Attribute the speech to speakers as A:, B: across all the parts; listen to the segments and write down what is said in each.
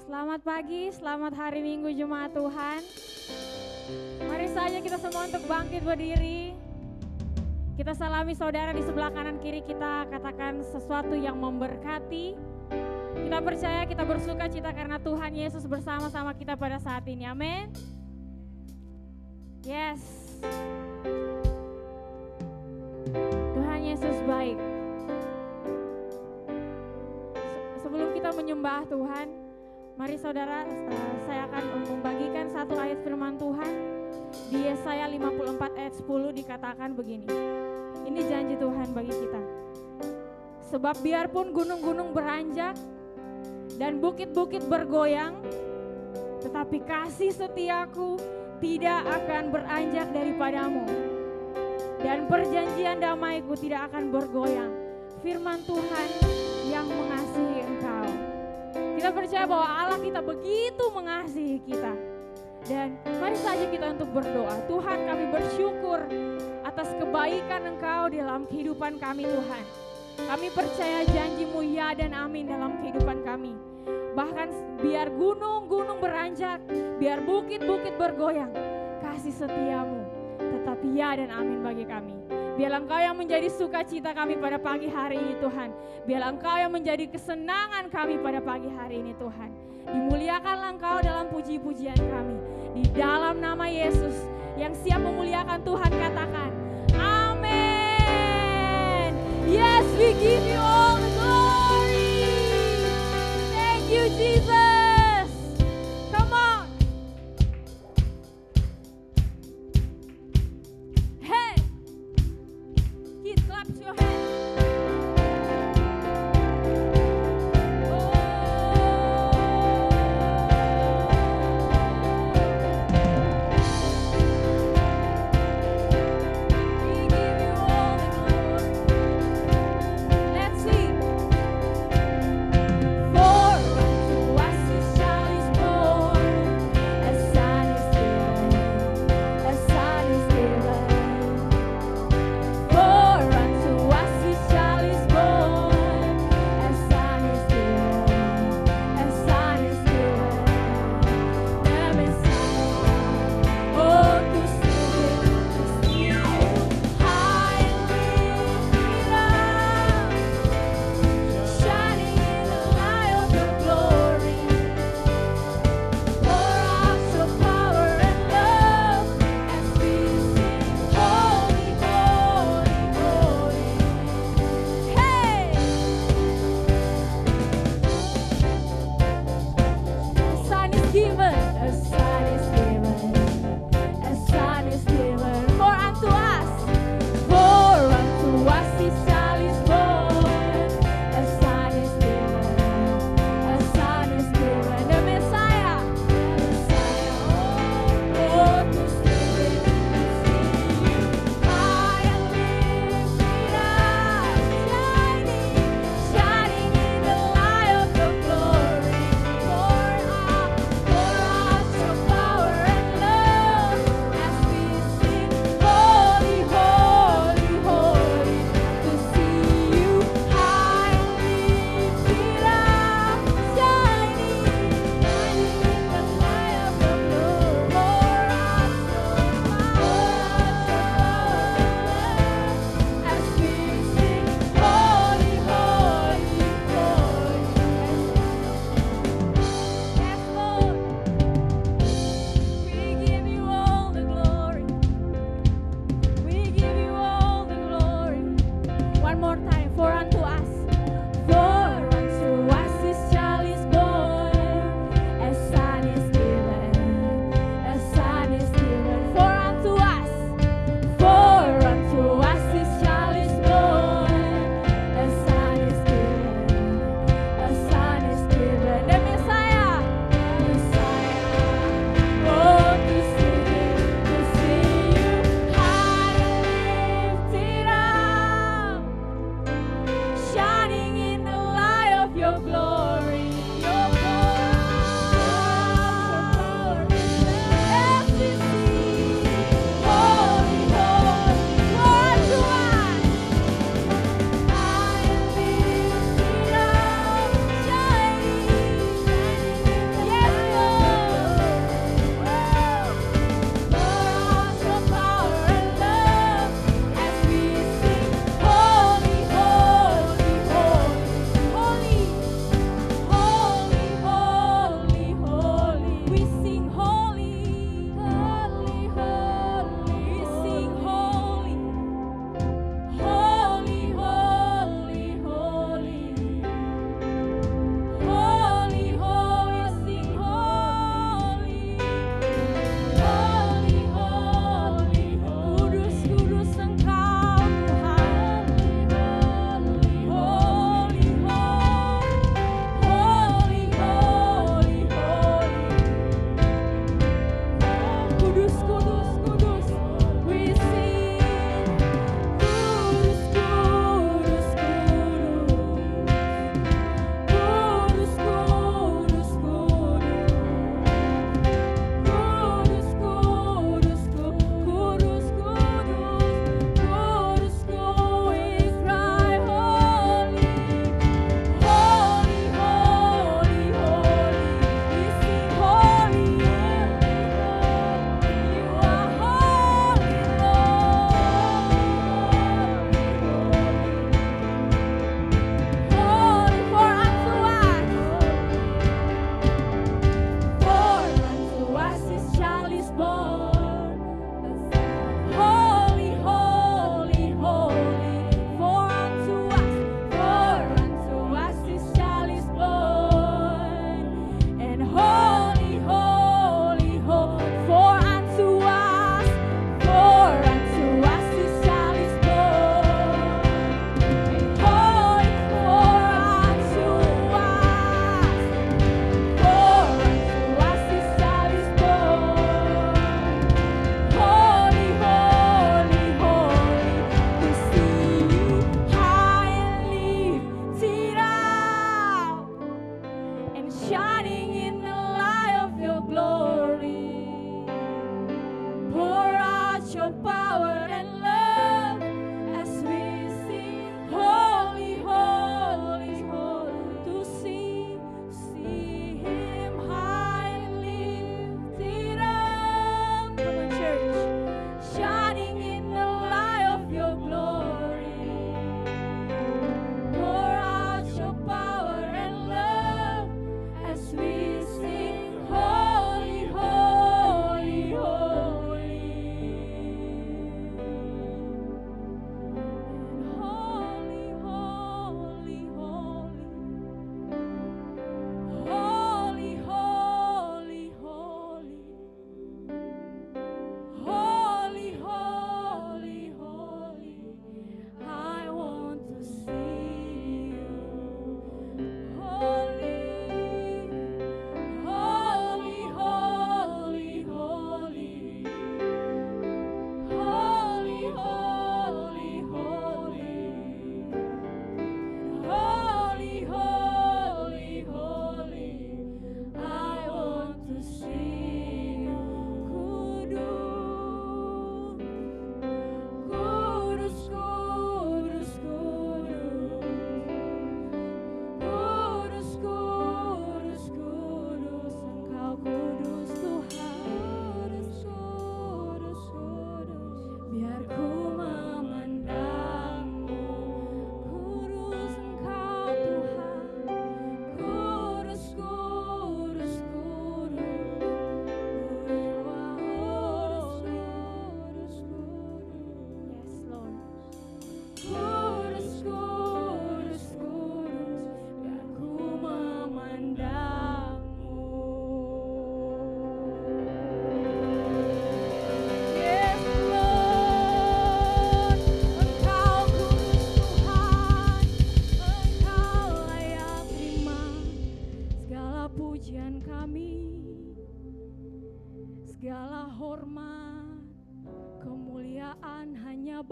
A: Selamat pagi, selamat hari Minggu Jemaat Tuhan. Mari saja kita semua untuk bangkit berdiri. Kita salami saudara di sebelah kanan kiri kita, katakan sesuatu yang memberkati. Kita percaya, kita bersuka cita karena Tuhan Yesus bersama-sama kita pada saat ini. Amin. Yes. Tuhan Yesus baik. Sebelum kita menyembah Tuhan, mari saudara, saya akan membagikan satu ayat firman Tuhan. Di Yesaya 54 ayat 10 dikatakan begini. Ini janji Tuhan bagi kita. Sebab biarpun gunung-gunung beranjak dan bukit-bukit bergoyang, tetapi kasih setiaku tidak akan beranjak daripadamu. Dan perjanjian damaiku tidak akan bergoyang. Firman Tuhan yang mengasihi engkau. Kita percaya bahwa Allah kita begitu mengasihi kita. Dan mari saja kita untuk berdoa. Tuhan, kami bersyukur atas kebaikan Engkau dalam kehidupan kami, Tuhan. Kami percaya janji-Mu ya dan amin dalam kehidupan kami. Bahkan biar gunung-gunung beranjak, biar bukit-bukit bergoyang, kasih setiamu tetap ya dan amin bagi kami. Biarlah Engkau yang menjadi sukacita kami pada pagi hari ini, Tuhan. Biarlah Engkau yang menjadi kesenangan kami pada pagi hari ini, Tuhan. Dimuliakanlah Engkau dalam puji-pujian kami. Di dalam nama Yesus yang siap memuliakan Tuhan, katakan amin. Yes, we give you all the glory. Thank you, Jesus. Come on. Hey, kids, clap your hands.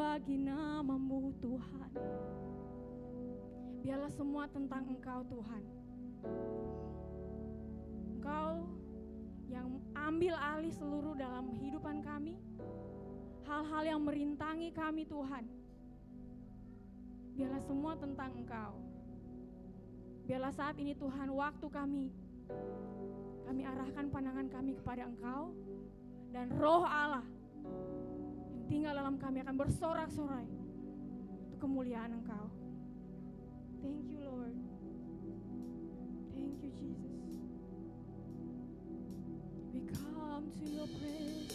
A: bagi nama-Mu Tuhan. Biarlah semua tentang Engkau Tuhan. Engkau yang ambil alih seluruh dalam kehidupan kami, hal-hal yang merintangi kami Tuhan. Biarlah semua tentang Engkau. Biarlah saat ini Tuhan waktu kami arahkan pandangan kami kepada Engkau, dan Roh Allah yang tinggal dalam kami akan bersorak-sorai untuk kemuliaan Engkau. Thank you Lord. Thank you Jesus. We come to your presence.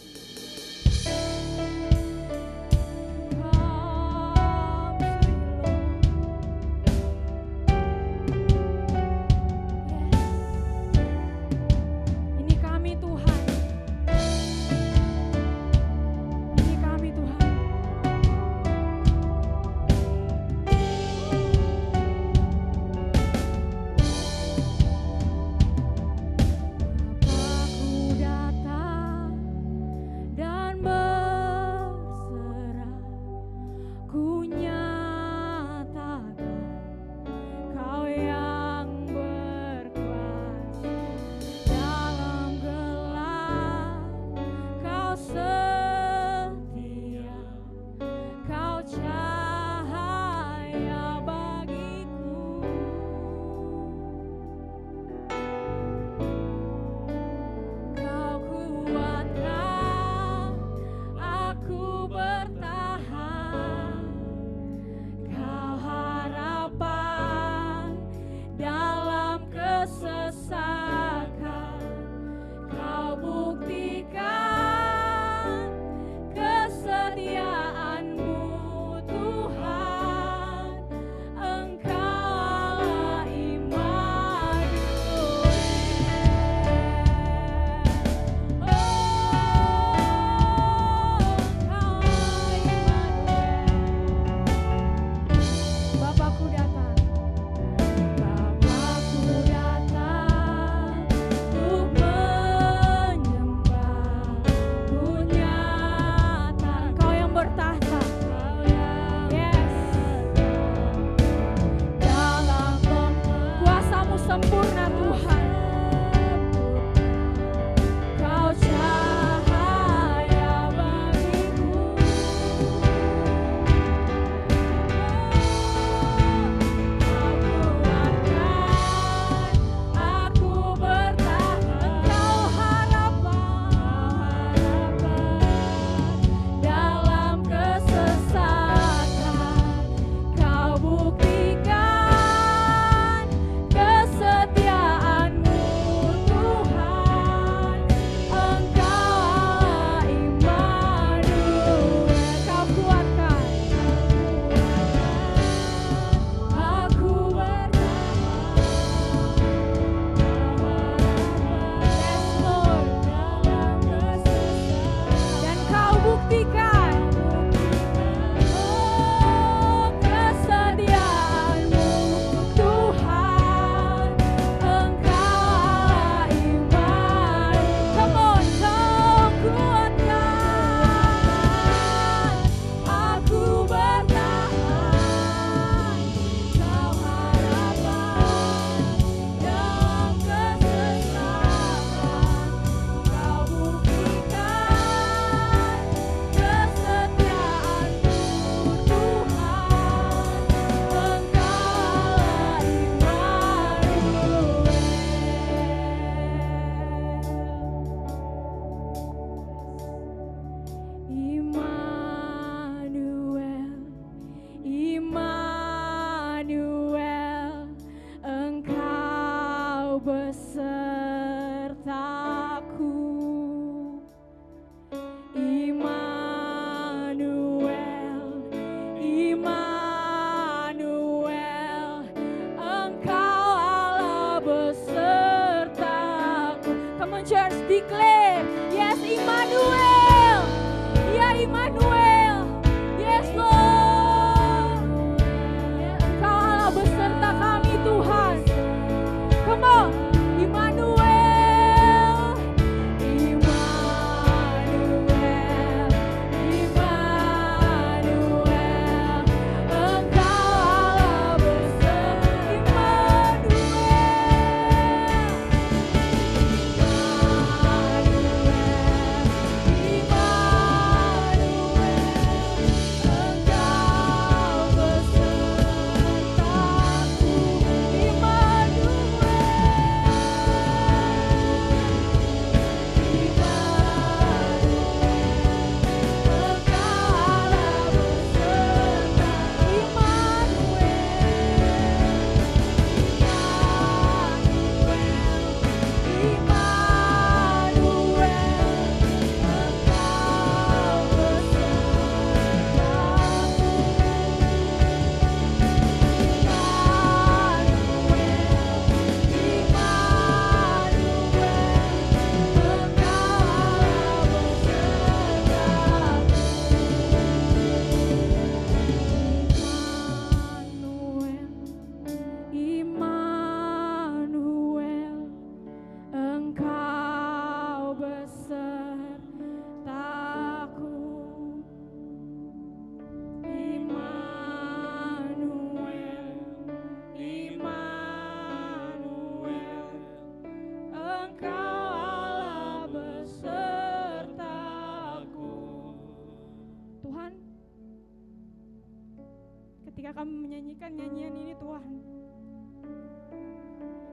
B: ketika kami menyanyikan nyanyian ini Tuhan,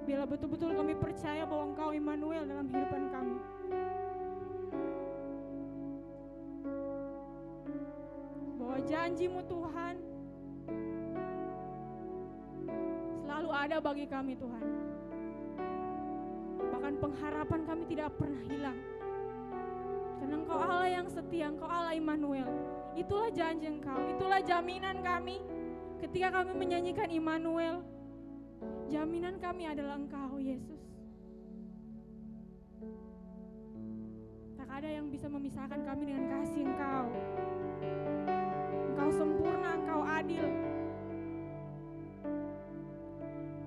B: biarlah betul-betul kami percaya bahwa Engkau Immanuel dalam kehidupan kami. Bahwa janji-Mu Tuhan selalu ada bagi kami Tuhan. Bahkan pengharapan kami tidak pernah hilang. Karena Engkau Allah yang setia, Engkau Allah Immanuel. Itulah janji Engkau, itulah jaminan kami ketika kami menyanyikan Immanuel. Jaminan kami adalah Engkau, Yesus. Tak ada yang bisa memisahkan kami dengan kasih Engkau. Engkau sempurna, Engkau adil.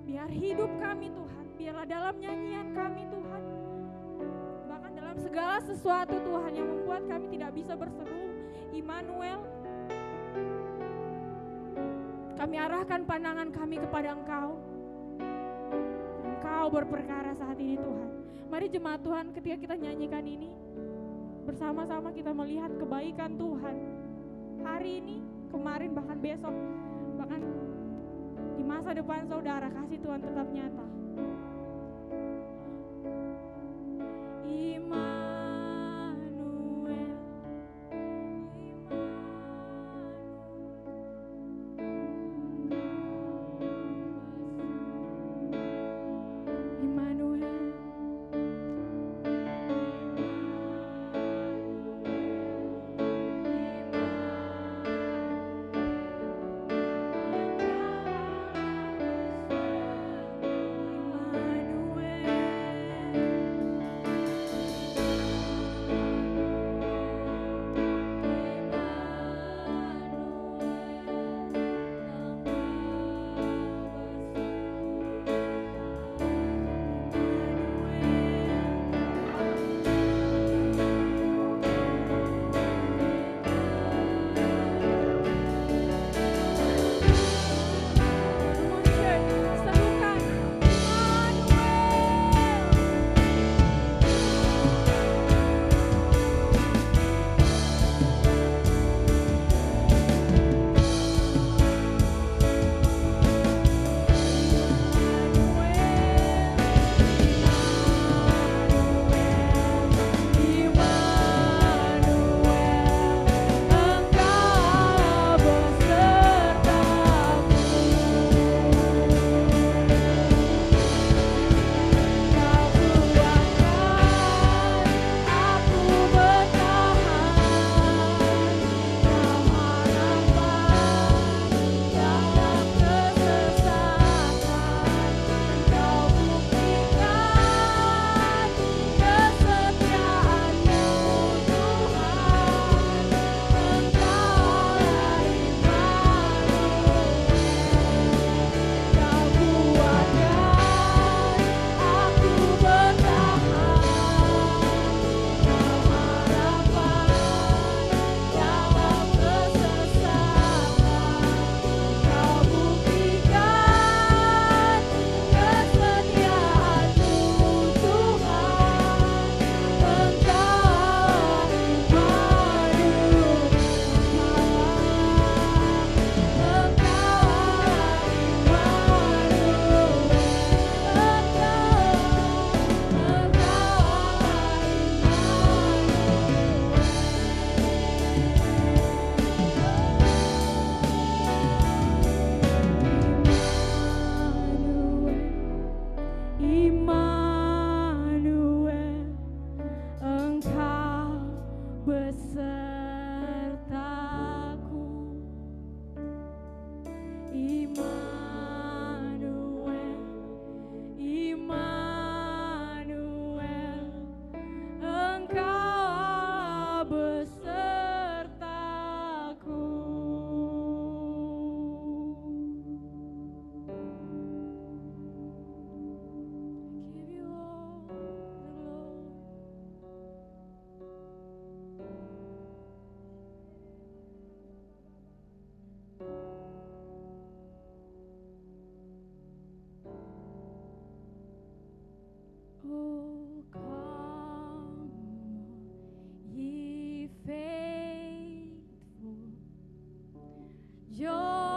B: Biar hidup kami Tuhan, biarlah dalam nyanyian kami Tuhan, bahkan dalam segala sesuatu Tuhan yang membuat kami tidak bisa berseru Immanuel, kami arahkan pandangan kami kepada Engkau. Engkau berperkara saat ini Tuhan. Mari jemaat Tuhan, ketika kita nyanyikan ini, bersama-sama kita melihat kebaikan Tuhan. Hari ini, kemarin, bahkan besok, bahkan di masa depan saudara, kasih Tuhan tetap nyata.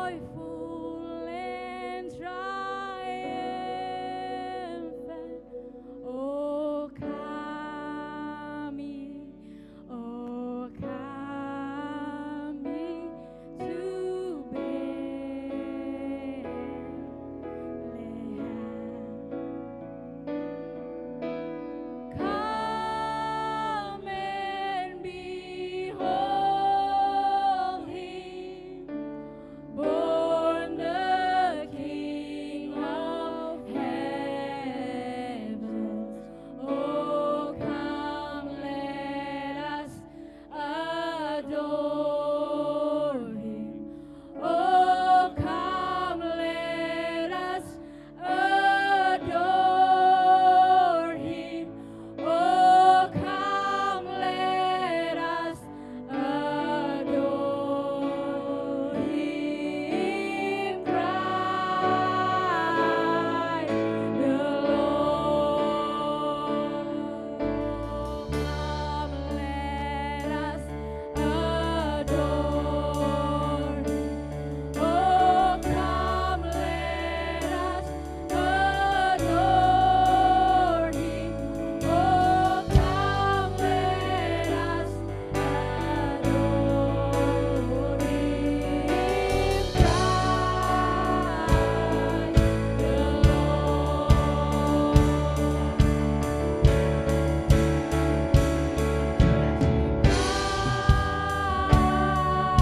B: joyful and triumphant. Oh, come ye, oh, come ye to Bethlehem. Come and behold him, born the King of heavens. Oh, come, let us adore him. Oh, come, let us adore him. Oh, come, let us adore him. Christ the Lord. Come, let us adore him. Oh, come, let us adore him. Oh, come, let us adore him.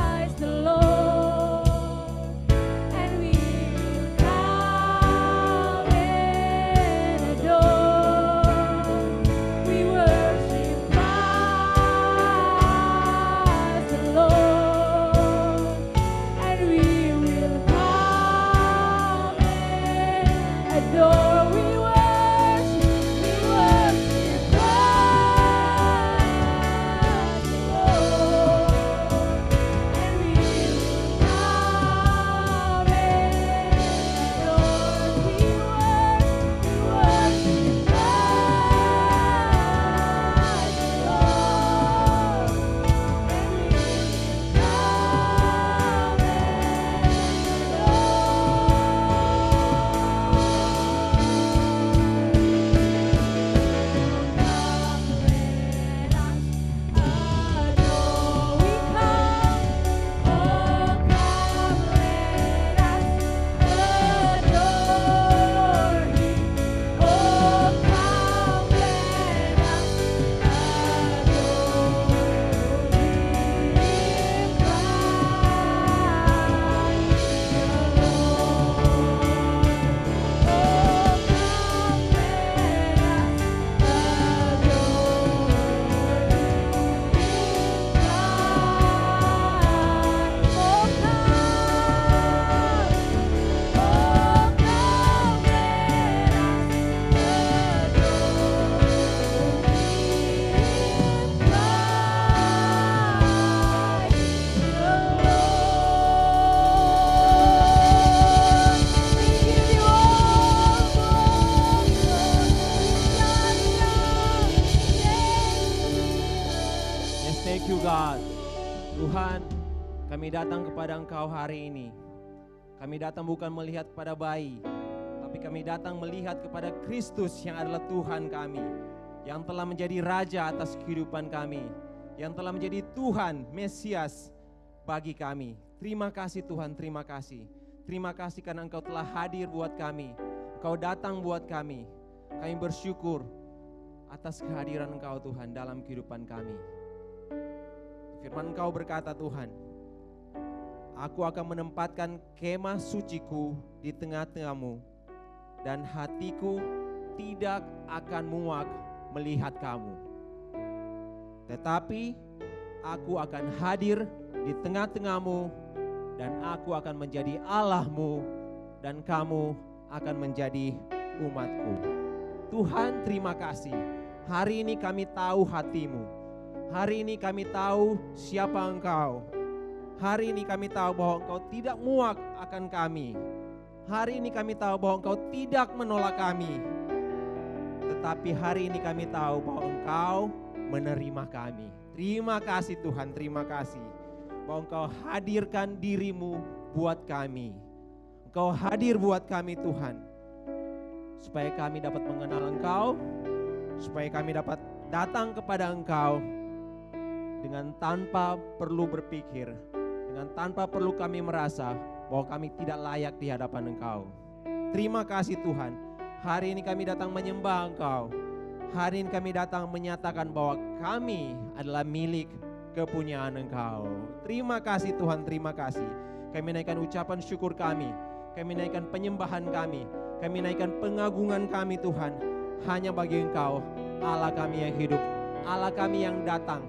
B: Christ the Lord. And we will come and adore. We worship Christ the Lord. And we will come and adore. We worship Christ the Lord. And we will come and adore. We worship Christ the Lord. And we will come
C: Yes, thank you God. Tuhan, kami datang kepada Engkau hari ini. Kami datang bukan melihat kepada bayi, tapi kami datang melihat kepada Kristus yang adalah Tuhan kami, yang telah menjadi Raja atas kehidupan kami, yang telah menjadi Tuhan, Mesias bagi kami. Terima kasih Tuhan, terima kasih. Terima kasih karena Engkau telah hadir buat kami. Engkau datang buat kami. Kami bersyukur atas kehadiran Engkau Tuhan dalam kehidupan kami. Firman Engkau berkata Tuhan, aku akan menempatkan kemah suciku di tengah-tengahmu, dan hatiku tidak akan muak melihat kamu. Tetapi aku akan hadir di tengah-tengahmu, dan aku akan menjadi Allahmu, dan kamu akan menjadi umatku. Tuhan, terima kasih. Hari ini kami tahu hatimu. Hari ini kami tahu siapa Engkau. Hari ini kami tahu bahwa Engkau tidak muak akan kami. Hari ini kami tahu bahwa Engkau tidak menolak kami. Tetapi hari ini kami tahu bahwa Engkau menerima kami. Terima kasih Tuhan, terima kasih bahwa Engkau hadirkan dirimu buat kami. Engkau hadir buat kami Tuhan. Supaya kami dapat mengenal Engkau, supaya kami dapat datang kepada Engkau dengan tanpa perlu berpikir, dengan tanpa perlu kami merasa bahwa kami tidak layak di hadapan Engkau. Terima kasih Tuhan. Hari ini kami datang menyembah Engkau. Hari ini kami datang menyatakan bahwa kami adalah milik kepunyaan Engkau. Terima kasih Tuhan, terima kasih. Kami naikkan ucapan syukur kami. Kami naikkan penyembahan kami. Kami naikkan pengagungan kami Tuhan. Hanya bagi Engkau, Allah kami yang hidup, Allah kami yang datang,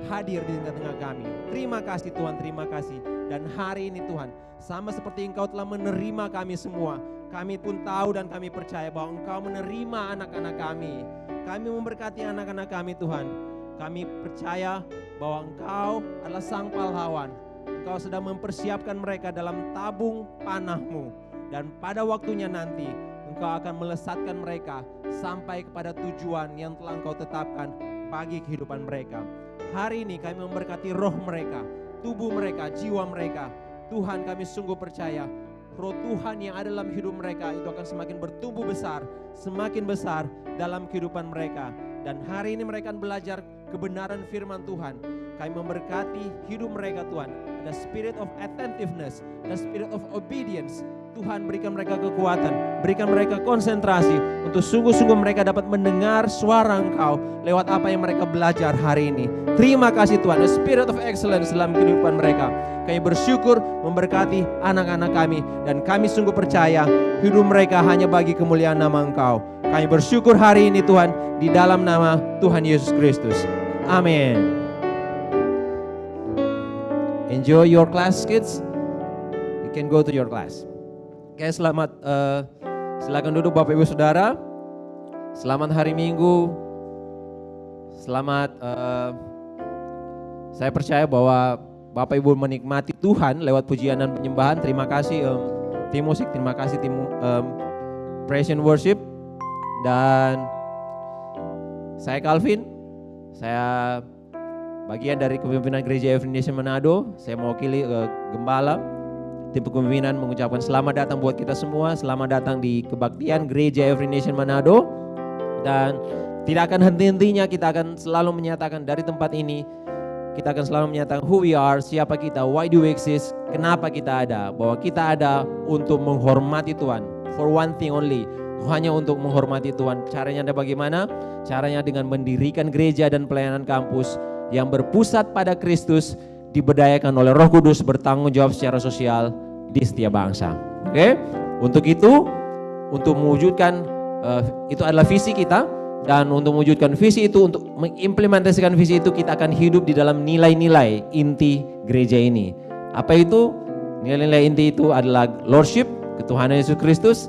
C: hadir di tengah-tengah kami. Terima kasih Tuhan, terima kasih. Dan hari ini Tuhan, sama seperti Engkau telah menerima kami semua, kami pun tahu dan kami percaya bahwa Engkau menerima anak-anak kami. Kami memberkati anak-anak kami Tuhan. Kami percaya bahwa Engkau adalah Sang Pahlawan. Engkau sedang mempersiapkan mereka dalam tabung panah-Mu. Dan pada waktunya nanti Engkau akan melesatkan mereka sampai kepada tujuan yang telah Engkau tetapkan bagi kehidupan mereka. Hari ini kami memberkati roh mereka, tubuh mereka, jiwa mereka. Tuhan, kami sungguh percaya roh Tuhan yang ada dalam hidup mereka itu akan semakin bertumbuh besar, semakin besar dalam kehidupan mereka. Dan hari ini mereka akan belajar kebenaran firman Tuhan. Kami memberkati hidup mereka Tuhan. Ada spirit of attentiveness, ada spirit of obedience. Tuhan, berikan mereka kekuatan, berikan mereka konsentrasi untuk sungguh-sungguh mereka dapat mendengar suara Engkau lewat apa yang mereka belajar hari ini. Terima kasih Tuhan, the spirit of excellence dalam kehidupan mereka. Kami bersyukur memberkati anak-anak kami dan kami sungguh percaya hidup mereka hanya bagi kemuliaan nama Engkau. Kami bersyukur hari ini Tuhan di dalam nama Tuhan Yesus Kristus. Amin. Enjoy your class kids. You can go to your class. Oke, selamat, silakan duduk Bapak Ibu Saudara. Selamat hari Minggu. Selamat, saya percaya bahwa Bapak Ibu menikmati Tuhan lewat pujian dan penyembahan. Terima kasih tim musik, terima kasih tim praise and worship. Dan saya Calvin, saya bagian dari kepemimpinan Gereja Every Nation Manado. Saya mewakili Gembala. Tim kepemimpinan mengucapkan selamat datang buat kita semua. Selamat datang di kebaktian Gereja Every Nation Manado. Dan tidak akan henti-hentinya kita akan selalu menyatakan dari tempat ini, kita akan selalu menyatakan who we are, siapa kita, why do we exist, kenapa kita ada. Bahwa kita ada untuk menghormati Tuhan. For one thing only, hanya untuk menghormati Tuhan. Caranya ada bagaimana? Caranya dengan mendirikan gereja dan pelayanan kampus yang berpusat pada Kristus, diberdayakan oleh Roh Kudus, bertanggung jawab secara sosial di setiap bangsa. Oke? Untuk itu, untuk mewujudkan itu adalah visi kita, dan untuk mewujudkan visi itu, untuk mengimplementasikan visi itu, kita akan hidup di dalam nilai-nilai inti gereja ini. Apa itu? Nilai-nilai inti itu adalah lordship, ketuhanan Yesus Kristus.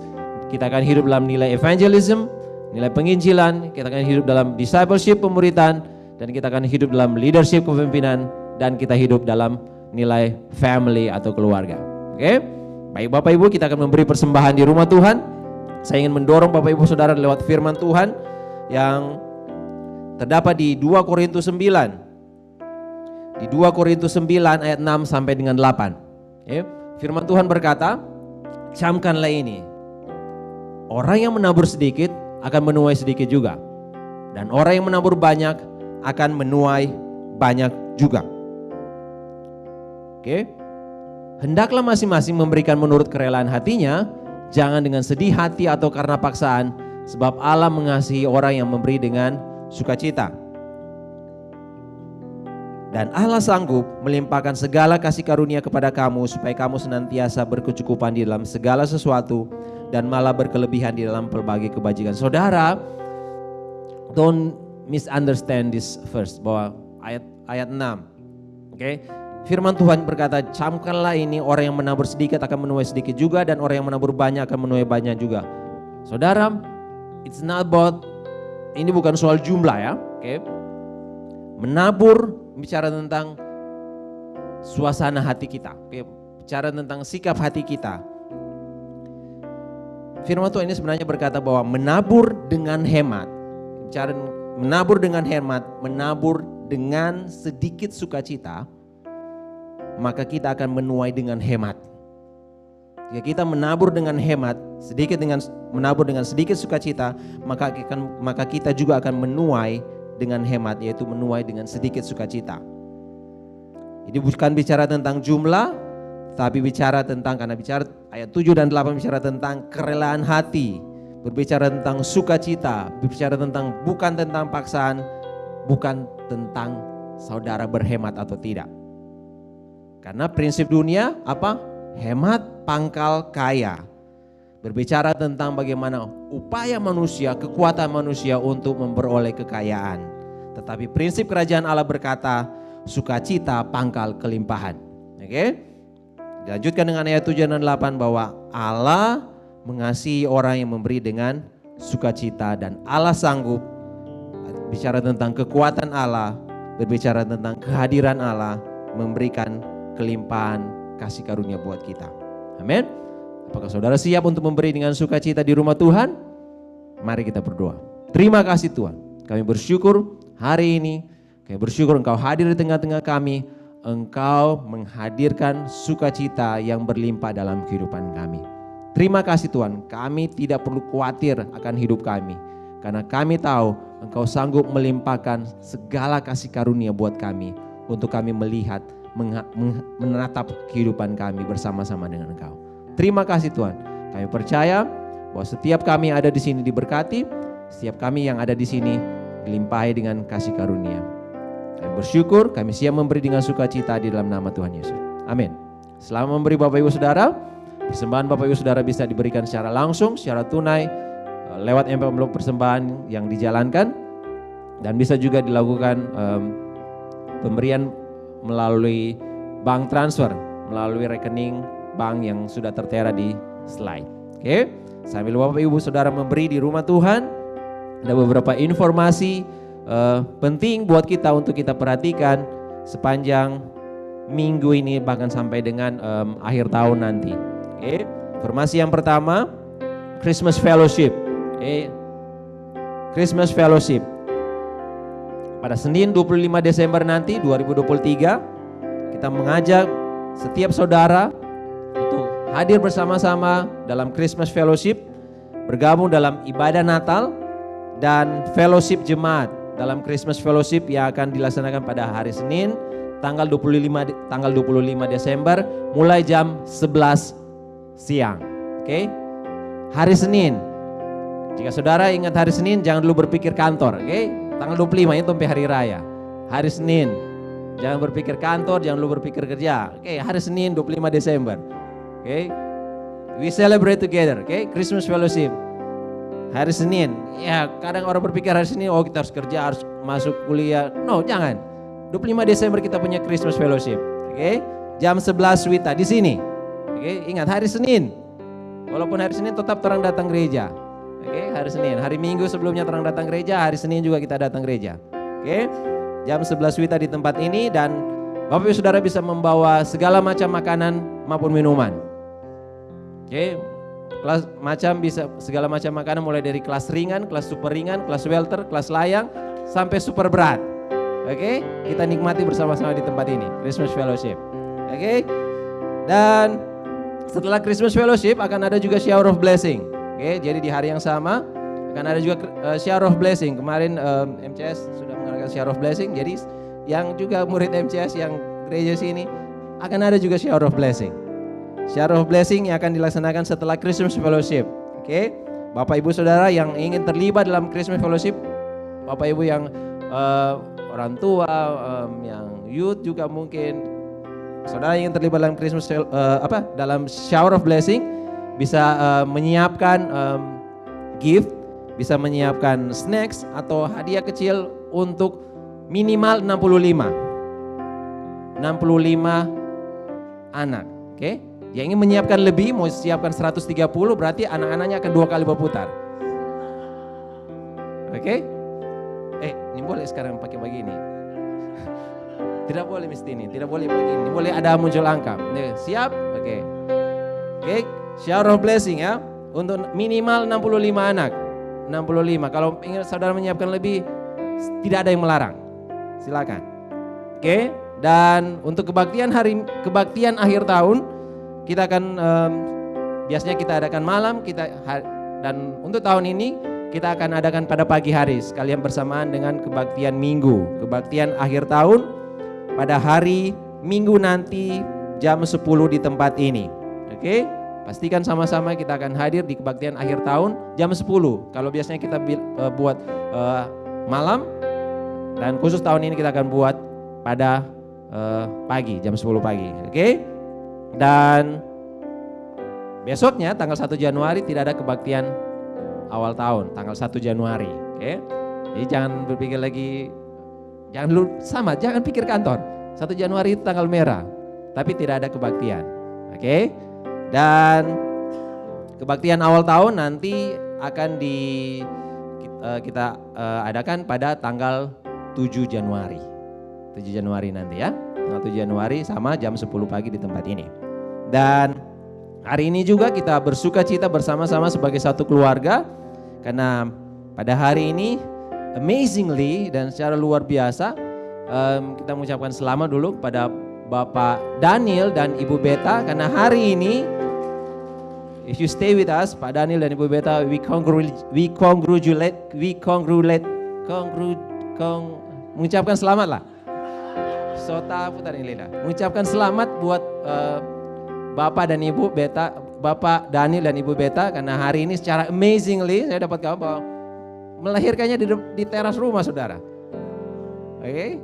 C: Kita akan hidup dalam nilai evangelism, nilai penginjilan. Kita akan hidup dalam discipleship, pemuritan, dan kita akan hidup dalam leadership, kepemimpinan, dan kita hidup dalam nilai family atau keluarga. Oke? Baik Bapak Ibu, kita akan memberi persembahan di rumah Tuhan. Saya ingin mendorong Bapak Ibu Saudara lewat firman Tuhan yang terdapat di 2 Korintus 9. Di 2 Korintus 9 ayat 6 sampai dengan 8. Oke? Firman Tuhan berkata, camkanlah ini. Orang yang menabur sedikit akan menuai sedikit juga. Dan orang yang menabur banyak akan menuai banyak juga. Oke? Hendaklah masing-masing memberikan menurut kerelaan hatinya, jangan dengan sedih hati atau karena paksaan, sebab Allah mengasihi orang yang memberi dengan sukacita. Dan Allah sanggup melimpahkan segala kasih karunia kepada kamu, supaya kamu senantiasa berkecukupan di dalam segala sesuatu, dan malah berkelebihan di dalam pelbagai kebajikan. Saudara, don't misunderstand this verse, bahwa ayat 6. Oke? Firman Tuhan berkata, camkanlah ini, orang yang menabur sedikit akan menuai sedikit juga, dan orang yang menabur banyak akan menuai banyak juga. Saudara, it's not about, ini bukan soal jumlah ya. Oke? Menabur bicara tentang suasana hati kita. Oke? Bicara tentang sikap hati kita. Firman Tuhan ini sebenarnya berkata bahwa menabur dengan hemat. Bicara menabur dengan hemat, menabur dengan sedikit sukacita, maka kita akan menuai dengan hemat. Jika kita menabur dengan hemat, menabur dengan sedikit sukacita, maka kita juga akan menuai dengan hemat, yaitu menuai dengan sedikit sukacita. Ini bukan bicara tentang jumlah, tapi bicara tentang, karena bicara ayat 7 dan 8 bicara tentang kerelaan hati, berbicara tentang sukacita, berbicara tentang bukan tentang paksaan, bukan tentang saudara berhemat atau tidak. Karena prinsip dunia apa? Hemat pangkal kaya. Berbicara tentang bagaimana upaya manusia, kekuatan manusia untuk memperoleh kekayaan. Tetapi prinsip kerajaan Allah berkata, sukacita pangkal kelimpahan. Oke? Dilanjutkan dengan ayat 7 dan 8 bahwa Allah mengasihi orang yang memberi dengan sukacita, dan Allah sanggup. Bicara tentang kekuatan Allah, berbicara tentang kehadiran Allah, memberikan kelimpahan kasih karunia buat kita. Amin. Apakah saudara siap untuk memberi dengan sukacita di rumah Tuhan? Mari kita berdoa. Terima kasih Tuhan, kami bersyukur hari ini, kami bersyukur Engkau hadir di tengah-tengah kami. Engkau menghadirkan sukacita yang berlimpah dalam kehidupan kami. Terima kasih Tuhan, kami tidak perlu khawatir akan hidup kami, karena kami tahu Engkau sanggup melimpahkan segala kasih karunia buat kami, untuk kami melihat, menatap kehidupan kami bersama-sama dengan Engkau. Terima kasih Tuhan, kami percaya bahwa setiap kami yang ada di sini diberkati, setiap kami yang ada di sini dilimpahi dengan kasih karunia. Kami bersyukur, kami siap memberi dengan sukacita di dalam nama Tuhan Yesus. Amin. Selamat memberi Bapak Ibu Saudara. Persembahan Bapak Ibu Saudara bisa diberikan secara langsung, secara tunai, lewat envelope persembahan yang dijalankan, dan bisa juga dilakukan pemberian melalui bank transfer, melalui rekening bank yang sudah tertera di slide. Oke, sambil Bapak Ibu Saudara memberi di rumah Tuhan, ada beberapa informasi penting buat kita untuk kita perhatikan sepanjang minggu ini, bahkan sampai dengan akhir tahun nanti. Oke, informasi yang pertama, Christmas Fellowship. Christmas Fellowship pada Senin 25 Desember nanti 2023, kita mengajak setiap saudara untuk hadir bersama-sama dalam Christmas Fellowship, bergabung dalam ibadah Natal dan fellowship jemaat dalam Christmas Fellowship yang akan dilaksanakan pada hari Senin tanggal 25 Desember mulai jam 11 siang. Oke? Hari Senin. Jika saudara ingat hari Senin, jangan dulu berpikir kantor, oke? Tanggal 25 itu sampai hari raya. Hari Senin. Jangan berpikir kantor, jangan dulu berpikir kerja. Oke, hari Senin 25 Desember. Oke. We celebrate together, oke? Christmas Fellowship. Hari Senin. Ya, kadang orang berpikir hari Senin, oh kita harus kerja, harus masuk kuliah. No, jangan. 25 Desember kita punya Christmas Fellowship. Oke? Jam 11 WITA di sini. Oke, ingat hari Senin. Walaupun hari Senin tetap terang datang gereja. Oke, hari Senin. Hari Minggu sebelumnya terang datang gereja, hari Senin juga kita datang gereja. Oke? Jam 11 WITA di tempat ini, dan Bapak Ibu Saudara bisa membawa segala macam makanan maupun minuman. Oke? Kelas macam bisa segala macam makanan, mulai dari kelas ringan, kelas super ringan, kelas welter, kelas layang sampai super berat. Oke? Kita nikmati bersama-sama di tempat ini, Christmas Fellowship. Oke? Dan setelah Christmas Fellowship akan ada juga Shower of Blessing. Oke, jadi di hari yang sama akan ada juga Shower of Blessing. Kemarin MCS sudah mengadakan Shower of Blessing. Jadi yang juga murid MCS yang gereja sini akan ada juga Shower of Blessing. Shower of Blessing yang akan dilaksanakan setelah Christmas Fellowship. Oke, Bapak Ibu Saudara yang ingin terlibat dalam Christmas Fellowship, Bapak Ibu yang orang tua, yang youth juga mungkin, saudara yang terlibat dalam Christmas dalam Shower of Blessing, bisa menyiapkan gift, bisa menyiapkan snacks atau hadiah kecil untuk minimal 65 anak. Oke? Yang ingin menyiapkan lebih, mau siapkan 130, berarti anak-anaknya akan 2 kali berputar. Oke? Ini boleh sekarang pakai begini. Tidak boleh mesti ini, tidak boleh begini. Boleh ada muncul angka. Siap? Oke. Oke, Shower of Blessing ya. Untuk minimal 65 anak. 65. Kalau ingin saudara menyiapkan lebih, tidak ada yang melarang. Silakan. Oke, dan untuk kebaktian akhir tahun, kita akan biasanya kita adakan malam, dan untuk tahun ini kita akan adakan pada pagi hari sekalian bersamaan dengan kebaktian minggu, kebaktian akhir tahun pada hari Minggu nanti jam 10 di tempat ini. Oke? Pastikan sama-sama kita akan hadir di kebaktian akhir tahun jam 10. Kalau biasanya kita buat malam, dan khusus tahun ini kita akan buat pada pagi, jam 10 pagi. Oke? Dan besoknya tanggal 1 Januari tidak ada kebaktian awal tahun, tanggal 1 Januari. Oke? Jadi jangan berpikir lagi, jangan pikir kantor. 1 Januari itu tanggal merah, tapi tidak ada kebaktian. Oke? Dan kebaktian awal tahun nanti akan kita adakan pada tanggal 7 Januari. 7 Januari nanti ya. Tanggal 7 Januari sama jam 10 pagi di tempat ini. Dan hari ini juga kita bersuka cita bersama-sama sebagai satu keluarga, karena pada hari ini amazingly dan secara luar biasa kita mengucapkan selamat dulu kepada Bapak Daniel dan Ibu Beta, karena hari ini if you stay with us, Pak Daniel dan Ibu Beta, mengucapkan selamat lah. Sota putarin lidah. Mengucapkan selamat buat Bapak dan Ibu Beta, Bapak Daniel dan Ibu Beta, karena hari ini secara amazingly saya dapat kabar bahwa melahirkannya di teras rumah saudara. Oke?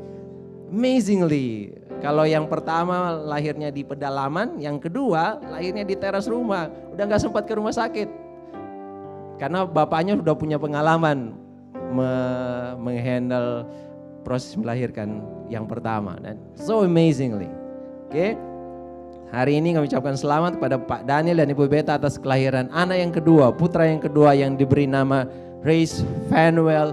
C: Amazingly. Kalau yang pertama lahirnya di pedalaman, yang kedua lahirnya di teras rumah. Udah gak sempat ke rumah sakit. Karena bapaknya sudah punya pengalaman menghandle proses melahirkan yang pertama. Dan so amazingly. Oke. Hari ini kami ucapkan selamat kepada Pak Daniel dan Ibu Beta atas kelahiran anak yang kedua, putra yang kedua yang diberi nama Reis Fanuel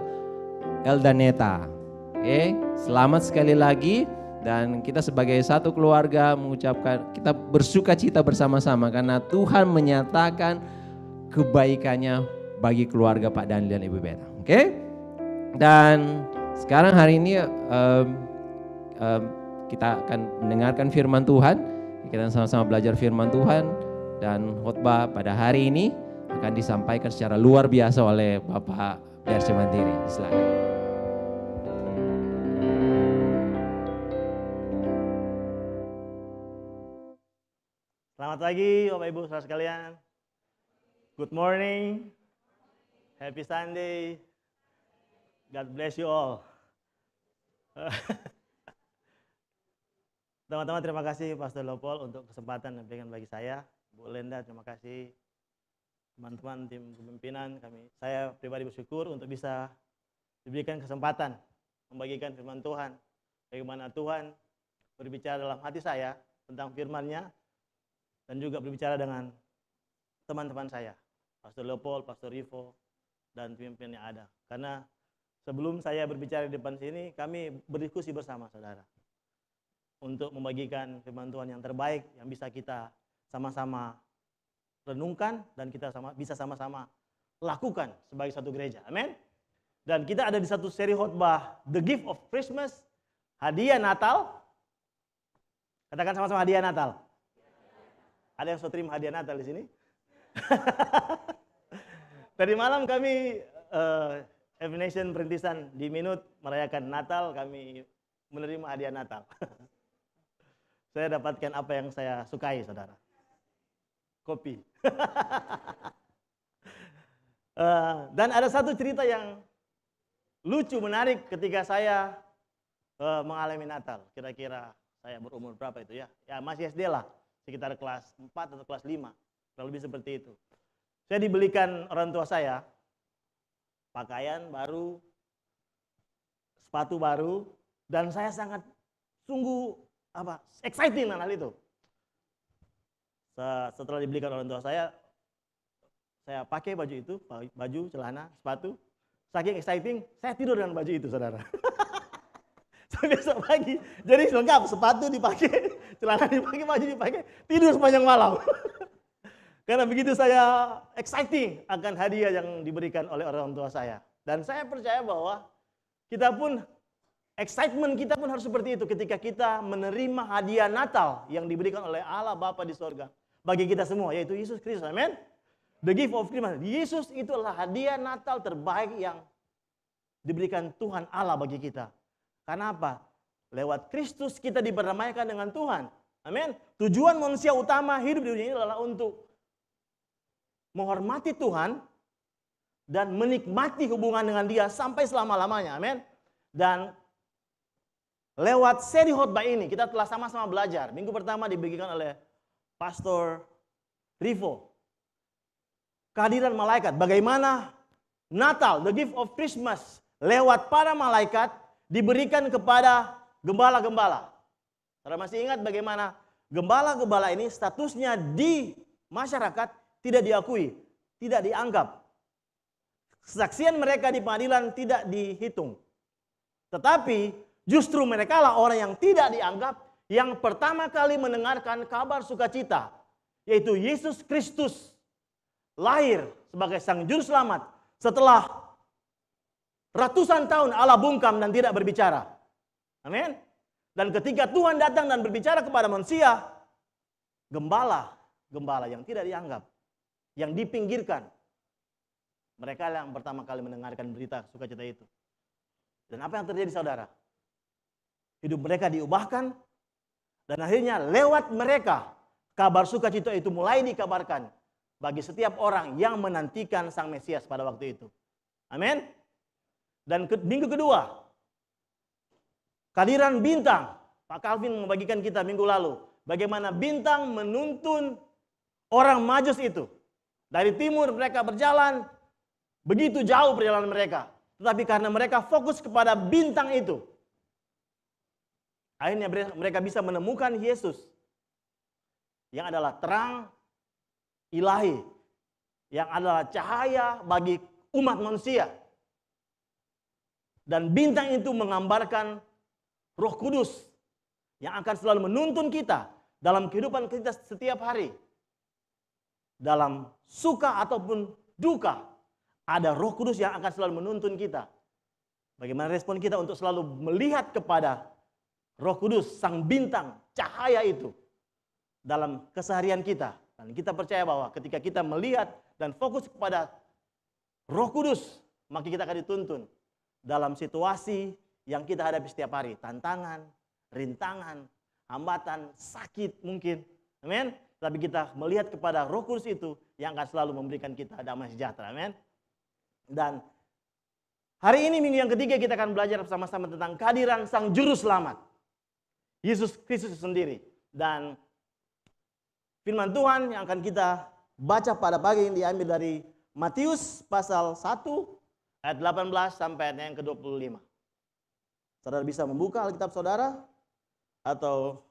C: Eldaneta. Oke, selamat sekali lagi. Dan kita sebagai satu keluarga mengucapkan, kita bersuka cita bersama-sama karena Tuhan menyatakan kebaikannya bagi keluarga Pak Daniel dan Ibu Beta. Oke? Dan sekarang hari ini kita akan mendengarkan firman Tuhan. Kita sama-sama belajar firman Tuhan, dan khotbah pada hari ini akan disampaikan secara luar biasa oleh Bapak PRC Mandiri. Silakan.
D: Selamat pagi Bapak Ibu saudara sekalian. Good morning. Happy Sunday. God bless you all. Teman-teman, terima kasih Pastor Leopold untuk kesempatan yang diberikan bagi saya. Bu Lenda, terima kasih. Teman-teman tim kepemimpinan saya pribadi bersyukur untuk bisa diberikan kesempatan membagikan firman Tuhan. Bagaimana Tuhan berbicara dalam hati saya tentang firman-Nya, dan juga berbicara dengan teman-teman saya, Pastor Leopold, Pastor Rivo, dan pemimpin yang ada. Karena sebelum saya berbicara di depan sini, kami berdiskusi bersama saudara untuk membagikan firman Tuhan yang terbaik yang bisa kita sama-sama renungkan dan kita bisa sama-sama lakukan sebagai satu gereja. Amin. Dan kita ada di satu seri khotbah The Gift of Christmas, hadiah Natal. Katakan sama-sama hadiah Natal. Ada yang sudah terima hadiah Natal di sini? Tadi malam kami Every Nation Perintisan di Minut merayakan Natal, kami menerima hadiah Natal. Saya dapatkan apa yang saya sukai, saudara. Kopi. Dan ada satu cerita yang lucu, menarik ketika saya mengalami Natal. Kira-kira saya berumur berapa itu ya? Ya masih SD lah. Sekitar kelas 4 atau kelas 5, kurang lebih seperti itu. Saya dibelikan orang tua saya pakaian baru, sepatu baru, dan saya sangat sungguh exciting dengan hal itu. Setelah dibelikan orang tua saya pakai baju itu, baju, celana, sepatu, saking exciting, saya tidur dengan baju itu, saudara. Sampai besok pagi, jadi lengkap, sepatu dipakai, celana dipakai, baju dipakai, tidur sepanjang malam. Karena begitu saya exciting akan hadiah yang diberikan oleh orang tua saya. Dan saya percaya bahwa kita pun, excitement kita pun harus seperti itu ketika kita menerima hadiah Natal yang diberikan oleh Allah Bapa di sorga. bagi kita semua, yaitu Yesus Kristus. Amin. The gift of Christmas. Yesus itu adalah hadiah Natal terbaik yang diberikan Tuhan Allah bagi kita. Karena apa? Lewat Kristus kita diperdamaikan dengan Tuhan. Amin. Tujuan manusia utama hidup di dunia ini adalah untuk menghormati Tuhan dan menikmati hubungan dengan Dia sampai selama-lamanya. Amin. Dan lewat seri khotbah ini kita telah sama-sama belajar. Minggu pertama dibagikan oleh Pastor Rivo. Kehadiran malaikat, bagaimana Natal, the gift of Christmas, lewat para malaikat diberikan kepada gembala-gembala. Saudara masih ingat bagaimana gembala-gembala ini statusnya di masyarakat tidak diakui, tidak dianggap. Kesaksian mereka di pengadilan tidak dihitung. Tetapi justru mereka lah orang yang tidak dianggap, yang pertama kali mendengarkan kabar sukacita, yaitu Yesus Kristus lahir sebagai Sang Juru Selamat setelah ratusan tahun Allah bungkam dan tidak berbicara. Amin. Dan ketika Tuhan datang dan berbicara kepada manusia, gembala yang tidak dianggap, yang dipinggirkan, mereka yang pertama kali mendengarkan berita sukacita itu. Dan apa yang terjadi, saudara? Hidup mereka diubahkan, dan akhirnya lewat mereka kabar sukacita itu mulai dikabarkan bagi setiap orang yang menantikan Sang Mesias pada waktu itu. Amin. Dan minggu kedua, kehadiran bintang. Pak Calvin membagikan kita minggu lalu bagaimana bintang menuntun orang Majus itu. Dari timur mereka berjalan, begitu jauh perjalanan mereka. Tetapi karena mereka fokus kepada bintang itu, akhirnya mereka bisa menemukan Yesus yang adalah terang ilahi, yang adalah cahaya bagi umat manusia. Dan bintang itu menggambarkan Roh Kudus yang akan selalu menuntun kita dalam kehidupan kita setiap hari. Dalam suka ataupun duka, ada Roh Kudus yang akan selalu menuntun kita. Bagaimana respon kita untuk selalu melihat kepada Roh Kudus, Sang bintang, cahaya itu dalam keseharian kita. Dan kita percaya bahwa ketika kita melihat dan fokus kepada Roh Kudus, maka kita akan dituntun dalam situasi yang kita hadapi setiap hari. Tantangan, rintangan, hambatan, sakit mungkin. Amin. Tapi kita melihat kepada Roh Kudus itu yang akan selalu memberikan kita damai sejahtera. Amin. Dan hari ini minggu yang ketiga kita akan belajar bersama-sama tentang kehadiran Sang Juru Selamat, Yesus Kristus sendiri. Dan firman Tuhan yang akan kita baca pada pagi ini diambil dari Matius pasal 1 ayat 18 sampai ayat yang ke-25. Saudara bisa membuka Alkitab saudara atau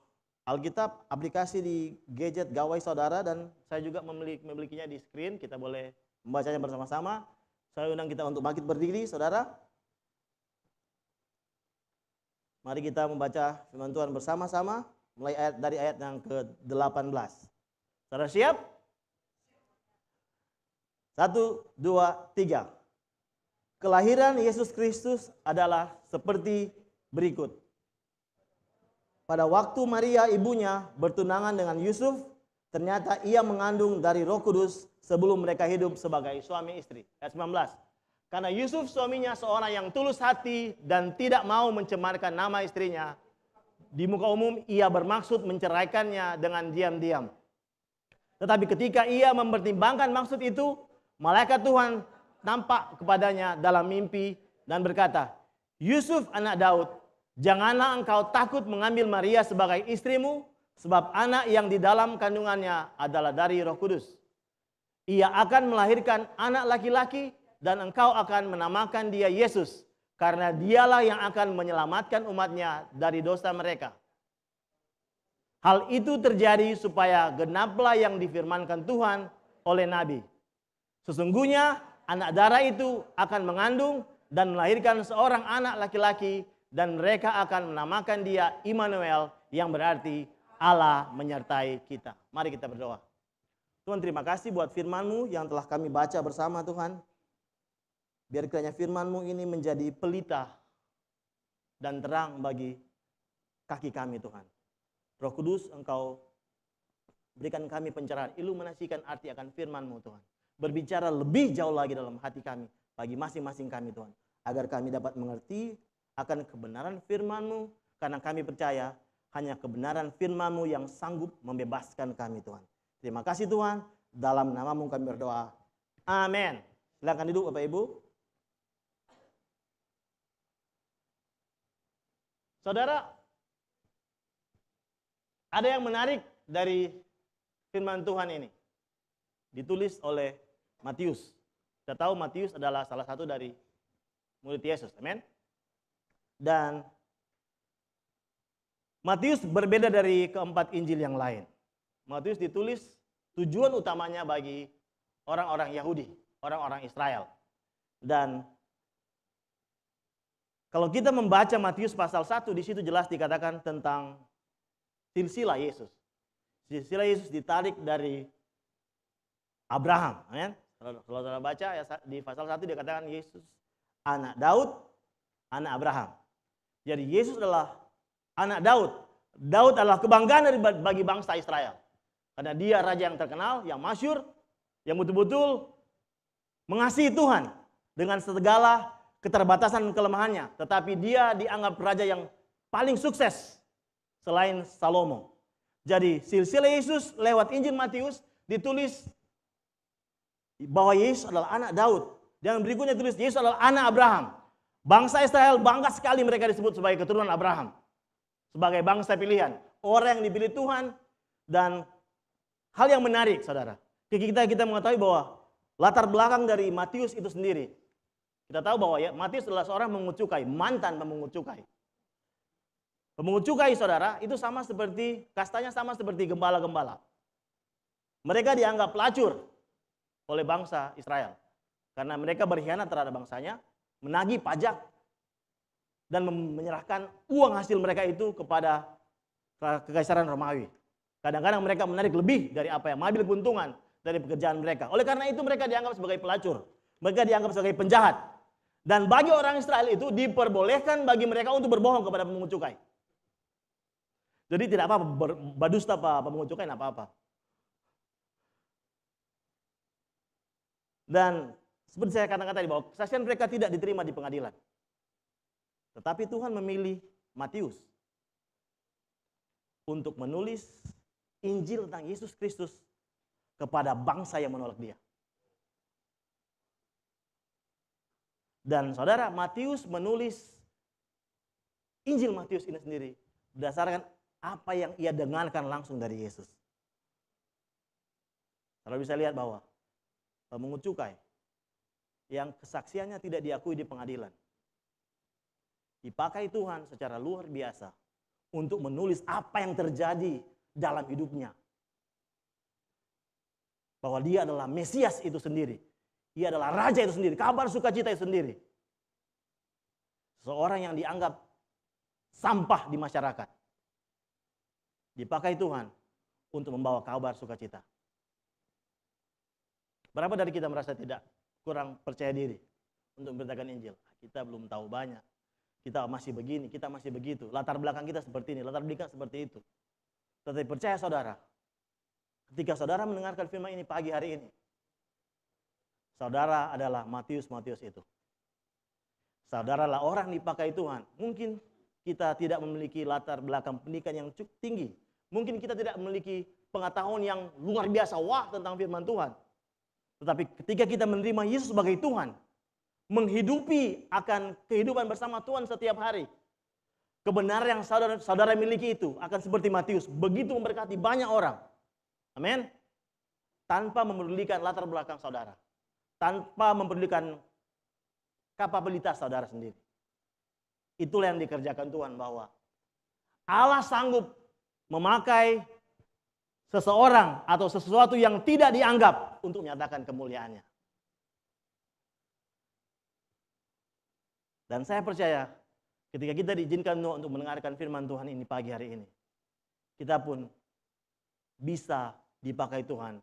D: Alkitab aplikasi di gadget gawai saudara, dan saya juga memilikinya di screen. Kita boleh membacanya bersama-sama. Saya undang kita untuk bangkit berdiri, saudara. Mari kita membaca firman Tuhan bersama-sama mulai dari ayat yang ke-18. Saudara siap? 1, 2, 3. Kelahiran Yesus Kristus adalah seperti berikut. Pada waktu Maria ibunya bertunangan dengan Yusuf, ternyata ia mengandung dari Roh Kudus sebelum mereka hidup sebagai suami istri. Ayat 19. Karena Yusuf suaminya seorang yang tulus hati dan tidak mau mencemarkan nama istrinya, di muka umum ia bermaksud menceraikannya dengan diam-diam. Tetapi ketika ia mempertimbangkan maksud itu, malaikat Tuhan nampak kepadanya dalam mimpi dan berkata, Yusuf anak Daud, janganlah engkau takut mengambil Maria sebagai istrimu, sebab anak yang di dalam kandungannya adalah dari Roh Kudus. Ia akan melahirkan anak laki-laki dan engkau akan menamakan dia Yesus, karena dialah yang akan menyelamatkan umatnya dari dosa mereka. Hal itu terjadi supaya genaplah yang difirmankan Tuhan oleh Nabi. Sesungguhnya anak darah itu akan mengandung dan melahirkan seorang anak laki-laki, dan mereka akan menamakan dia Immanuel, yang berarti Allah menyertai kita. Mari kita berdoa. Tuhan, terima kasih buat firman-Mu yang telah kami baca bersama, Tuhan. Biar kiranya firman-Mu ini menjadi pelita dan terang bagi kaki kami, Tuhan. Roh Kudus, Engkau Berikan kami pencerahan, iluminasikan arti akan firman-Mu Tuhan. Berbicara lebih jauh lagi dalam hati kami, bagi masing-masing kami Tuhan. Agar kami dapat mengerti akan kebenaran firman-Mu, karena kami percaya hanya kebenaran firman-Mu yang sanggup membebaskan kami Tuhan. Terima kasih Tuhan, dalam nama-Mu kami berdoa. Amin. Silakan duduk Bapak Ibu. Saudara, ada yang menarik dari firman Tuhan ini. Ditulis oleh Matius. Kita tahu Matius adalah salah satu dari murid Yesus. Amin. Dan Matius berbeda dari keempat Injil yang lain. Matius ditulis tujuan utamanya bagi orang-orang Yahudi, orang-orang Israel. Dan kalau kita membaca Matius pasal 1, di situ jelas dikatakan tentang silsilah Yesus. Silsilah Yesus ditarik dari Abraham. Amin. Kalau saudara baca ya, di pasal 1 dikatakan Yesus anak Daud, anak Abraham. Jadi Yesus adalah anak Daud. Daud adalah kebanggaan bagi bangsa Israel. Karena dia raja yang terkenal, yang masyhur, yang betul-betul mengasihi Tuhan dengan segala keterbatasan dan kelemahannya. Tetapi dia dianggap raja yang paling sukses selain Salomo. Jadi silsilah Yesus lewat Injil Matius ditulis bahwa Yesus adalah anak Daud. Dan berikutnya ditulis Yesus adalah anak Abraham. Bangsa Israel bangga sekali mereka disebut sebagai keturunan Abraham. Sebagai bangsa pilihan. Orang yang dipilih Tuhan. Dan hal yang menarik saudara. Kita mengetahui bahwa latar belakang dari Matius itu sendiri. Kita tahu bahwa ya, Matius adalah seorang pemungut cukai. Mantan pemungut cukai. Pemungut cukai saudara itu sama seperti, kastanya sama seperti gembala-gembala. Mereka dianggap pelacur oleh bangsa Israel. Karena mereka berkhianat terhadap bangsanya, menagih pajak, dan menyerahkan uang hasil mereka itu kepada kekaisaran Romawi. Kadang-kadang mereka menarik lebih dari apa yang mengambil keuntungan dari pekerjaan mereka. Oleh karena itu mereka dianggap sebagai pelacur. Mereka dianggap sebagai penjahat. Dan bagi orang Israel itu diperbolehkan bagi mereka untuk berbohong kepada pemungut cukai. Jadi tidak apa-apa, berdusta pemungut cukai tidak apa-apa. Dan seperti saya katakan tadi bahwa kesaksian mereka tidak diterima di pengadilan. Tetapi Tuhan memilih Matius untuk menulis Injil tentang Yesus Kristus kepada bangsa yang menolak dia. Dan saudara, Matius menulis Injil Matius ini sendiri berdasarkan apa yang ia dengarkan langsung dari Yesus. Saudara bisa lihat bahwa pemungut cukai yang kesaksiannya tidak diakui di pengadilan dipakai Tuhan secara luar biasa untuk menulis apa yang terjadi dalam hidupnya. Bahwa dia adalah Mesias itu sendiri. Dia adalah Raja itu sendiri. Kabar sukacita itu sendiri. Seorang yang dianggap sampah di masyarakat. Dipakai Tuhan untuk membawa kabar sukacita. Berapa dari kita merasa tidak kurang percaya diri untuk memberitakan Injil? Kita belum tahu banyak. Kita masih begini, kita masih begitu. Latar belakang kita seperti ini, latar belakang seperti itu. Tetapi percaya saudara, ketika saudara mendengarkan firman ini pagi hari ini, saudara adalah Matius itu. Saudara adalah orang dipakai Tuhan. Mungkin kita tidak memiliki latar belakang pendidikan yang cukup tinggi. Mungkin kita tidak memiliki pengetahuan yang luar biasa, wah tentang firman Tuhan. Tetapi ketika kita menerima Yesus sebagai Tuhan, menghidupi akan kehidupan bersama Tuhan setiap hari, kebenaran yang saudara miliki itu akan seperti Matius, begitu memberkati banyak orang. Amin. Tanpa memerlukan latar belakang saudara, tanpa memerlukan kapabilitas saudara sendiri. Itulah yang dikerjakan Tuhan, bahwa Allah sanggup memakai seseorang atau sesuatu yang tidak dianggap untuk menyatakan kemuliaannya. Dan saya percaya ketika kita diizinkan untuk mendengarkan firman Tuhan ini pagi hari ini, kita pun bisa dipakai Tuhan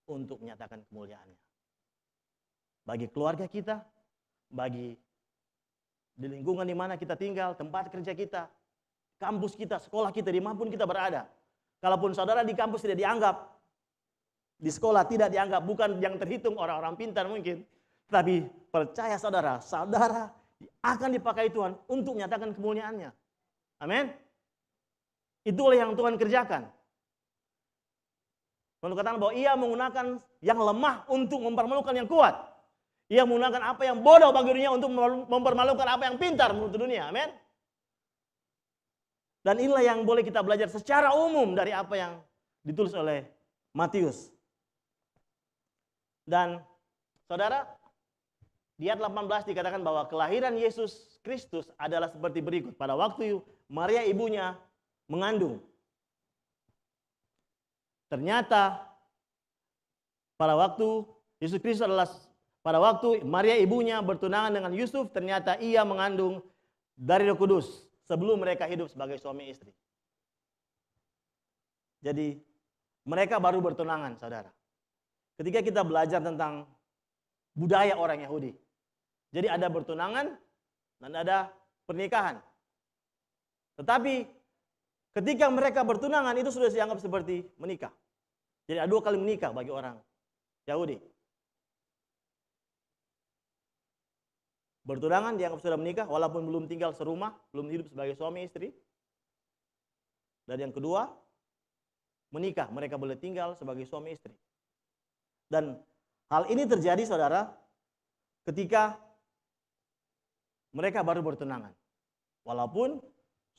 D: untuk menyatakan kemuliaannya. Bagi keluarga kita, bagi di lingkungan di mana kita tinggal, tempat kerja kita, kampus kita, sekolah kita, dimanapun kita berada. Kalaupun saudara di kampus tidak dianggap, di sekolah tidak dianggap, bukan yang terhitung orang-orang pintar mungkin. Tapi percaya saudara, saudara akan dipakai Tuhan untuk menyatakan kemuliaannya. Amin. Itulah yang Tuhan kerjakan. Tuhan katakan bahwa ia menggunakan yang lemah untuk mempermalukan yang kuat. Ia menggunakan apa yang bodoh bagi dunia untuk mempermalukan apa yang pintar menurut dunia. Amin. Dan inilah yang boleh kita belajar secara umum dari apa yang ditulis oleh Matius. Dan saudara, di ayat 18 dikatakan bahwa kelahiran Yesus Kristus adalah seperti berikut. Pada waktu Maria ibunya mengandung, ternyata pada waktu Yesus Kristus adalah pada waktu Maria ibunya bertunangan dengan Yusuf, ternyata ia mengandung dari Roh Kudus sebelum mereka hidup sebagai suami istri. Jadi mereka baru bertunangan, saudara. Ketika kita belajar tentang budaya orang Yahudi, jadi ada bertunangan dan ada pernikahan. Tetapi ketika mereka bertunangan itu sudah dianggap seperti menikah. Jadi ada 2 kali menikah bagi orang Yahudi. Bertunangan dianggap sudah menikah walaupun belum tinggal serumah, belum hidup sebagai suami istri. Dan yang kedua, menikah, mereka boleh tinggal sebagai suami istri. Dan hal ini terjadi, saudara, ketika mereka baru bertunangan. Walaupun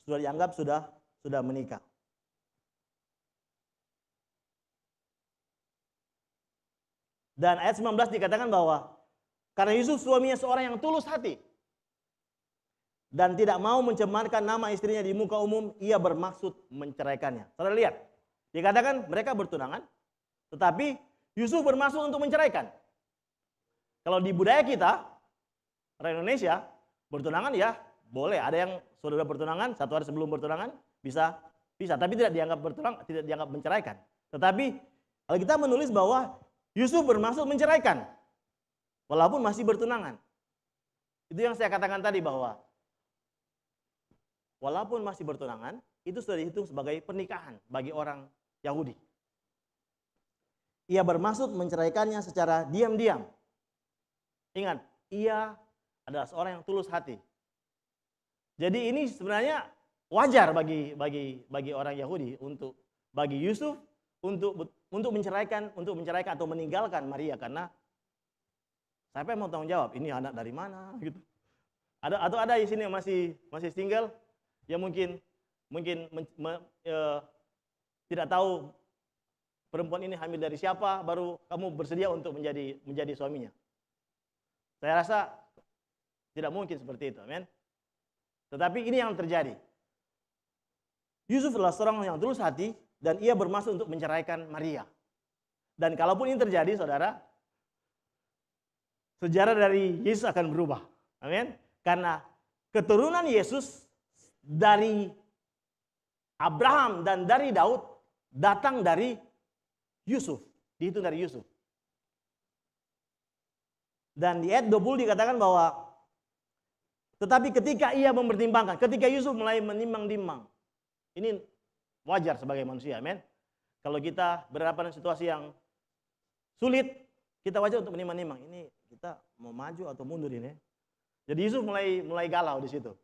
D: sudah dianggap sudah menikah. Dan ayat 19 dikatakan bahwa karena Yusuf suaminya seorang yang tulus hati dan tidak mau mencemarkan nama istrinya di muka umum, ia bermaksud menceraikannya. Saudara lihat, dikatakan mereka bertunangan, tetapi Yusuf bermaksud untuk menceraikan. Kalau di budaya kita, orang Indonesia, bertunangan ya boleh. Ada yang saudara bertunangan, 1 hari sebelum bertunangan bisa. Tapi tidak dianggap bertunangan, tidak dianggap menceraikan. Tetapi kalau kita menulis bahwa Yusuf bermaksud menceraikan, walaupun masih bertunangan. Itu yang saya katakan tadi bahwa walaupun masih bertunangan, itu sudah dihitung sebagai pernikahan bagi orang Yahudi. Ia bermaksud menceraikannya secara diam-diam. Ingat, ia adalah seorang yang tulus hati. Jadi ini sebenarnya wajar bagi orang Yahudi bagi Yusuf untuk menceraikan atau meninggalkan Maria, karena siapa yang mau tanggung jawab? Ini anak dari mana gitu. Ada di sini yang masih single yang mungkin tidak tahu perempuan ini hamil dari siapa, baru kamu bersedia untuk menjadi suaminya. Saya rasa tidak mungkin seperti itu, amin. Tetapi ini yang terjadi. Yusuf adalah seorang yang tulus hati dan ia bermaksud untuk menceraikan Maria. Dan kalaupun ini terjadi, saudara, sejarah dari Yesus akan berubah, amin. Karena keturunan Yesus dari Abraham dan dari Daud datang dari Yusuf, dihitung dari Yusuf. Dan di ayat 20 dikatakan bahwa tetapi ketika ia mempertimbangkan, ketika Yusuf mulai menimbang-nimbang, ini wajar sebagai manusia, amin. Kalau kita berhadapan dengan situasi yang sulit, kita wajar untuk menimbang-nimbang, ini kita mau maju atau mundur ini. Jadi Yusuf mulai galau di situ.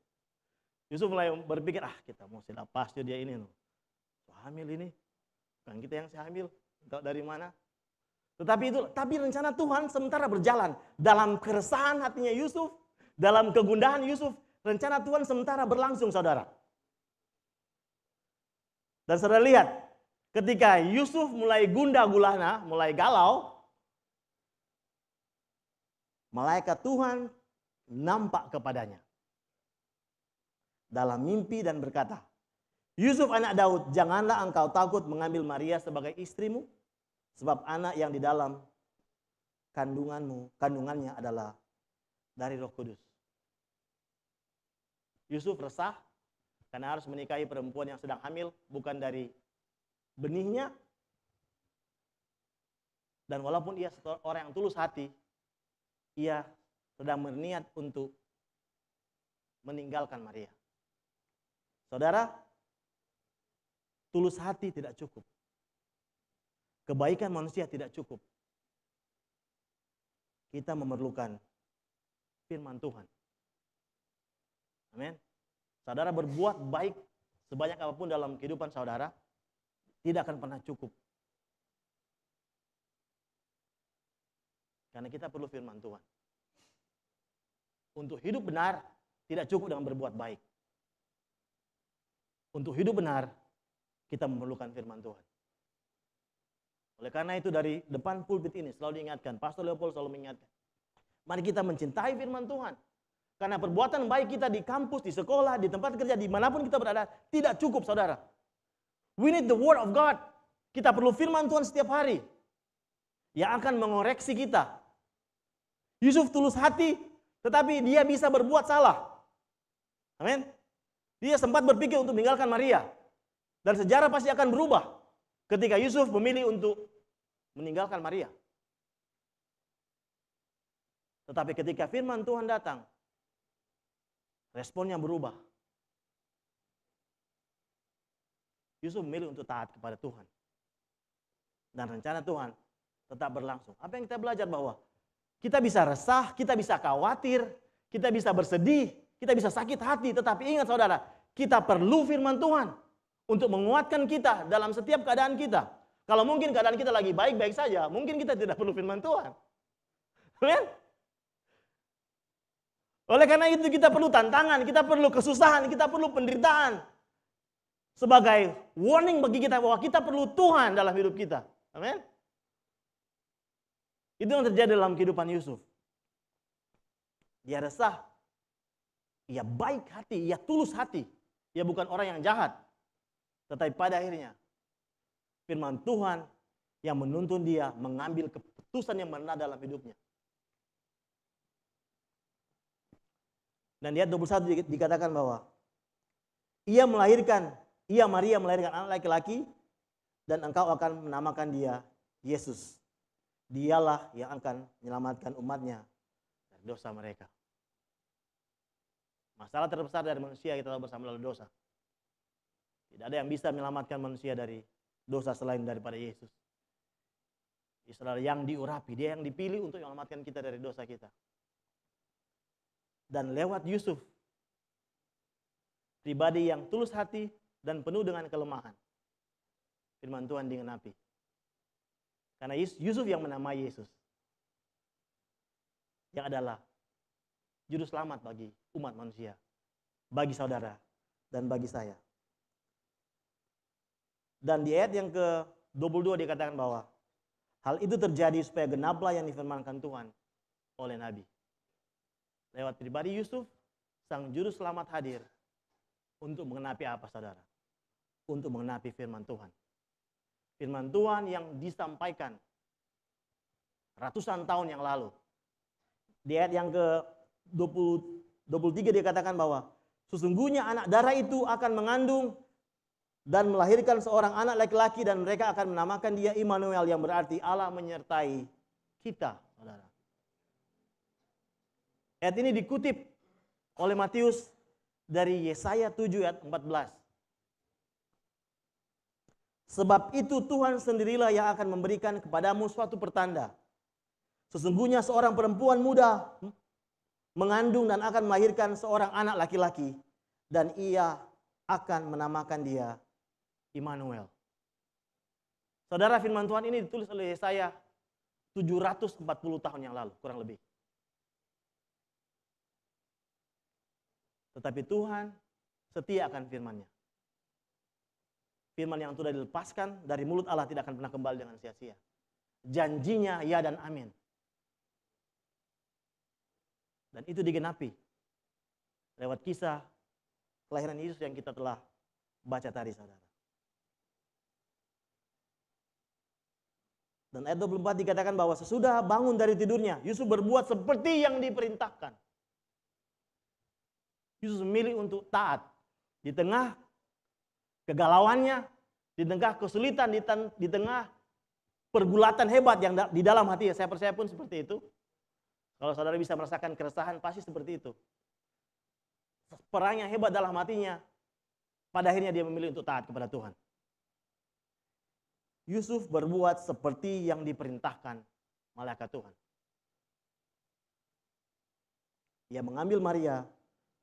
D: Yusuf mulai berpikir, kita mau lepas dia ini, hamil ini, bukan kita yang hamil. Tahu dari mana? Tapi rencana Tuhan sementara berjalan dalam keresahan hatinya Yusuf, dalam kegundahan Yusuf, rencana Tuhan sementara berlangsung, saudara. Dan saudara lihat, ketika Yusuf mulai gundah gulana, mulai galau, malaikat Tuhan nampak kepadanya dalam mimpi dan berkata, Yusuf anak Daud, janganlah engkau takut mengambil Maria sebagai istrimu, sebab anak yang di dalam kandungannya adalah dari Roh Kudus. Yusuf resah karena harus menikahi perempuan yang sedang hamil, bukan dari benihnya. Dan walaupun ia orang yang tulus hati, ia sedang berniat untuk meninggalkan Maria. Saudara, tulus hati tidak cukup. Kebaikan manusia tidak cukup. Kita memerlukan firman Tuhan. Amin. Saudara berbuat baik sebanyak apapun dalam kehidupan saudara, tidak akan pernah cukup. Karena kita perlu firman Tuhan. Untuk hidup benar, tidak cukup dengan berbuat baik. Untuk hidup benar, kita memerlukan firman Tuhan. Oleh karena itu dari depan pulpit ini selalu diingatkan, Pastor Leopold selalu mengingatkan, mari kita mencintai firman Tuhan. Karena perbuatan baik kita di kampus, di sekolah, di tempat kerja, dimanapun kita berada, tidak cukup saudara. We need the word of God. Kita perlu firman Tuhan setiap hari. Yang akan mengoreksi kita. Yusuf tulus hati, tetapi dia bisa berbuat salah. Amin. Dia sempat berpikir untuk meninggalkan Maria. Dan sejarah pasti akan berubah ketika Yusuf memilih untuk meninggalkan Maria. Tetapi ketika firman Tuhan datang, responnya berubah. Yusuf memilih untuk taat kepada Tuhan. Dan rencana Tuhan tetap berlangsung. Apa yang kita belajar bahwa kita bisa resah, kita bisa khawatir, kita bisa bersedih, kita bisa sakit hati. Tetapi ingat saudara, kita perlu firman Tuhan untuk menguatkan kita dalam setiap keadaan kita. Kalau mungkin keadaan kita lagi baik-baik saja, mungkin kita tidak perlu firman Tuhan. Amin? Oleh karena itu kita perlu tantangan, kita perlu kesusahan, kita perlu penderitaan. Sebagai warning bagi kita bahwa kita perlu Tuhan dalam hidup kita. Amin? Itu yang terjadi dalam kehidupan Yusuf. Dia resah, ia baik hati, ia tulus hati. Ia bukan orang yang jahat. Tetapi pada akhirnya, firman Tuhan yang menuntun dia mengambil keputusan yang benar dalam hidupnya. Dan di ayat 21 dikatakan bahwa Maria melahirkan anak laki-laki dan engkau akan menamakan dia Yesus. Dialah yang akan menyelamatkan umatnya dari dosa mereka. Masalah terbesar dari manusia kita tahu bersama lalu dosa. Tidak ada yang bisa menyelamatkan manusia dari dosa selain daripada Yesus. Israel yang diurapi, dia yang dipilih untuk menyelamatkan kita dari dosa kita. Dan lewat Yusuf, pribadi yang tulus hati dan penuh dengan kelemahan, firman Tuhan digenapi. Karena Yusuf yang menamai Yesus, yang adalah juru selamat bagi umat manusia, bagi saudara, dan bagi saya. Dan di ayat yang ke-22 dikatakan bahwa hal itu terjadi supaya genaplah yang difirmankan Tuhan oleh Nabi. Lewat pribadi Yusuf, sang juru selamat hadir untuk mengenapi apa saudara? Untuk mengenapi firman Tuhan. Firman Tuhan yang disampaikan ratusan tahun yang lalu. Di ayat yang ke-23 dikatakan bahwa sesungguhnya anak darah itu akan mengandung dan melahirkan seorang anak laki-laki dan mereka akan menamakan dia Immanuel yang berarti Allah menyertai kita, saudara. Ayat ini dikutip oleh Matius dari Yesaya 7 ayat 14. Sebab itu Tuhan sendirilah yang akan memberikan kepadamu suatu pertanda. Sesungguhnya seorang perempuan muda mengandung dan akan melahirkan seorang anak laki-laki dan ia akan menamakan dia Immanuel. Saudara, firman Tuhan ini ditulis oleh Yesaya 740 tahun yang lalu, kurang lebih. Tetapi Tuhan setia akan firman-Nya. Firman yang sudah dilepaskan dari mulut Allah tidak akan pernah kembali dengan sia-sia. Janjinya ya dan amin. Dan itu digenapi lewat kisah kelahiran Yesus yang kita telah baca tadi, saudara. Dan ayat 24 dikatakan bahwa sesudah bangun dari tidurnya, Yusuf berbuat seperti yang diperintahkan. Yusuf memilih untuk taat di tengah kegalauannya, di tengah kesulitan, di tengah pergulatan hebat yang di dalam hati. Saya percaya pun seperti itu. Kalau saudara bisa merasakan keresahan, pasti seperti itu. Perang yang hebat dalam hatinya, pada akhirnya dia memilih untuk taat kepada Tuhan. Yusuf berbuat seperti yang diperintahkan malaikat Tuhan. Ia mengambil Maria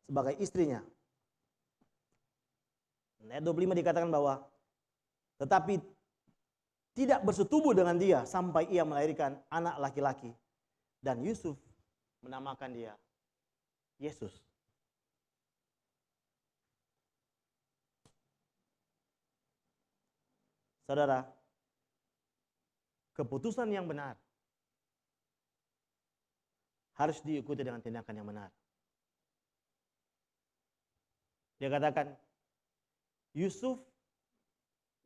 D: sebagai istrinya. Ayat 25 dikatakan bahwa tetapi tidak bersetubuh dengan dia sampai ia melahirkan anak laki-laki. Dan Yusuf menamakan dia Yesus. Saudara, keputusan yang benar harus diikuti dengan tindakan yang benar. Dia katakan, Yusuf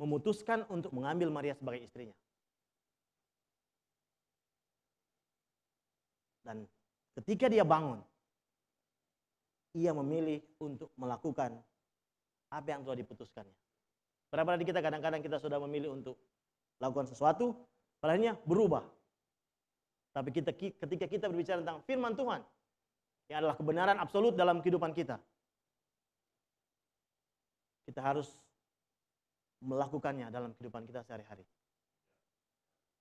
D: memutuskan untuk mengambil Maria sebagai istrinya. Dan ketika dia bangun, ia memilih untuk melakukan apa yang telah diputuskannya. Berapa dari kita kadang-kadang kita sudah memilih untuk lakukan sesuatu, padahalnya berubah. Tapi ketika kita berbicara tentang firman Tuhan, yang adalah kebenaran absolut dalam kehidupan kita, kita harus melakukannya dalam kehidupan kita sehari-hari.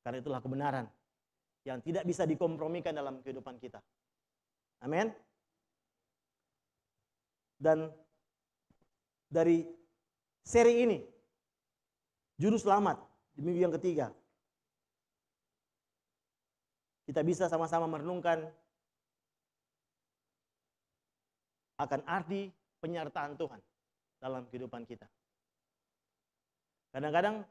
D: Karena itulah kebenaran yang tidak bisa dikompromikan dalam kehidupan kita. Amin. Dan dari seri ini, Juru Selamat di minggu yang ketiga, kita bisa sama-sama merenungkan akan arti penyertaan Tuhan dalam kehidupan kita. Kadang-kadang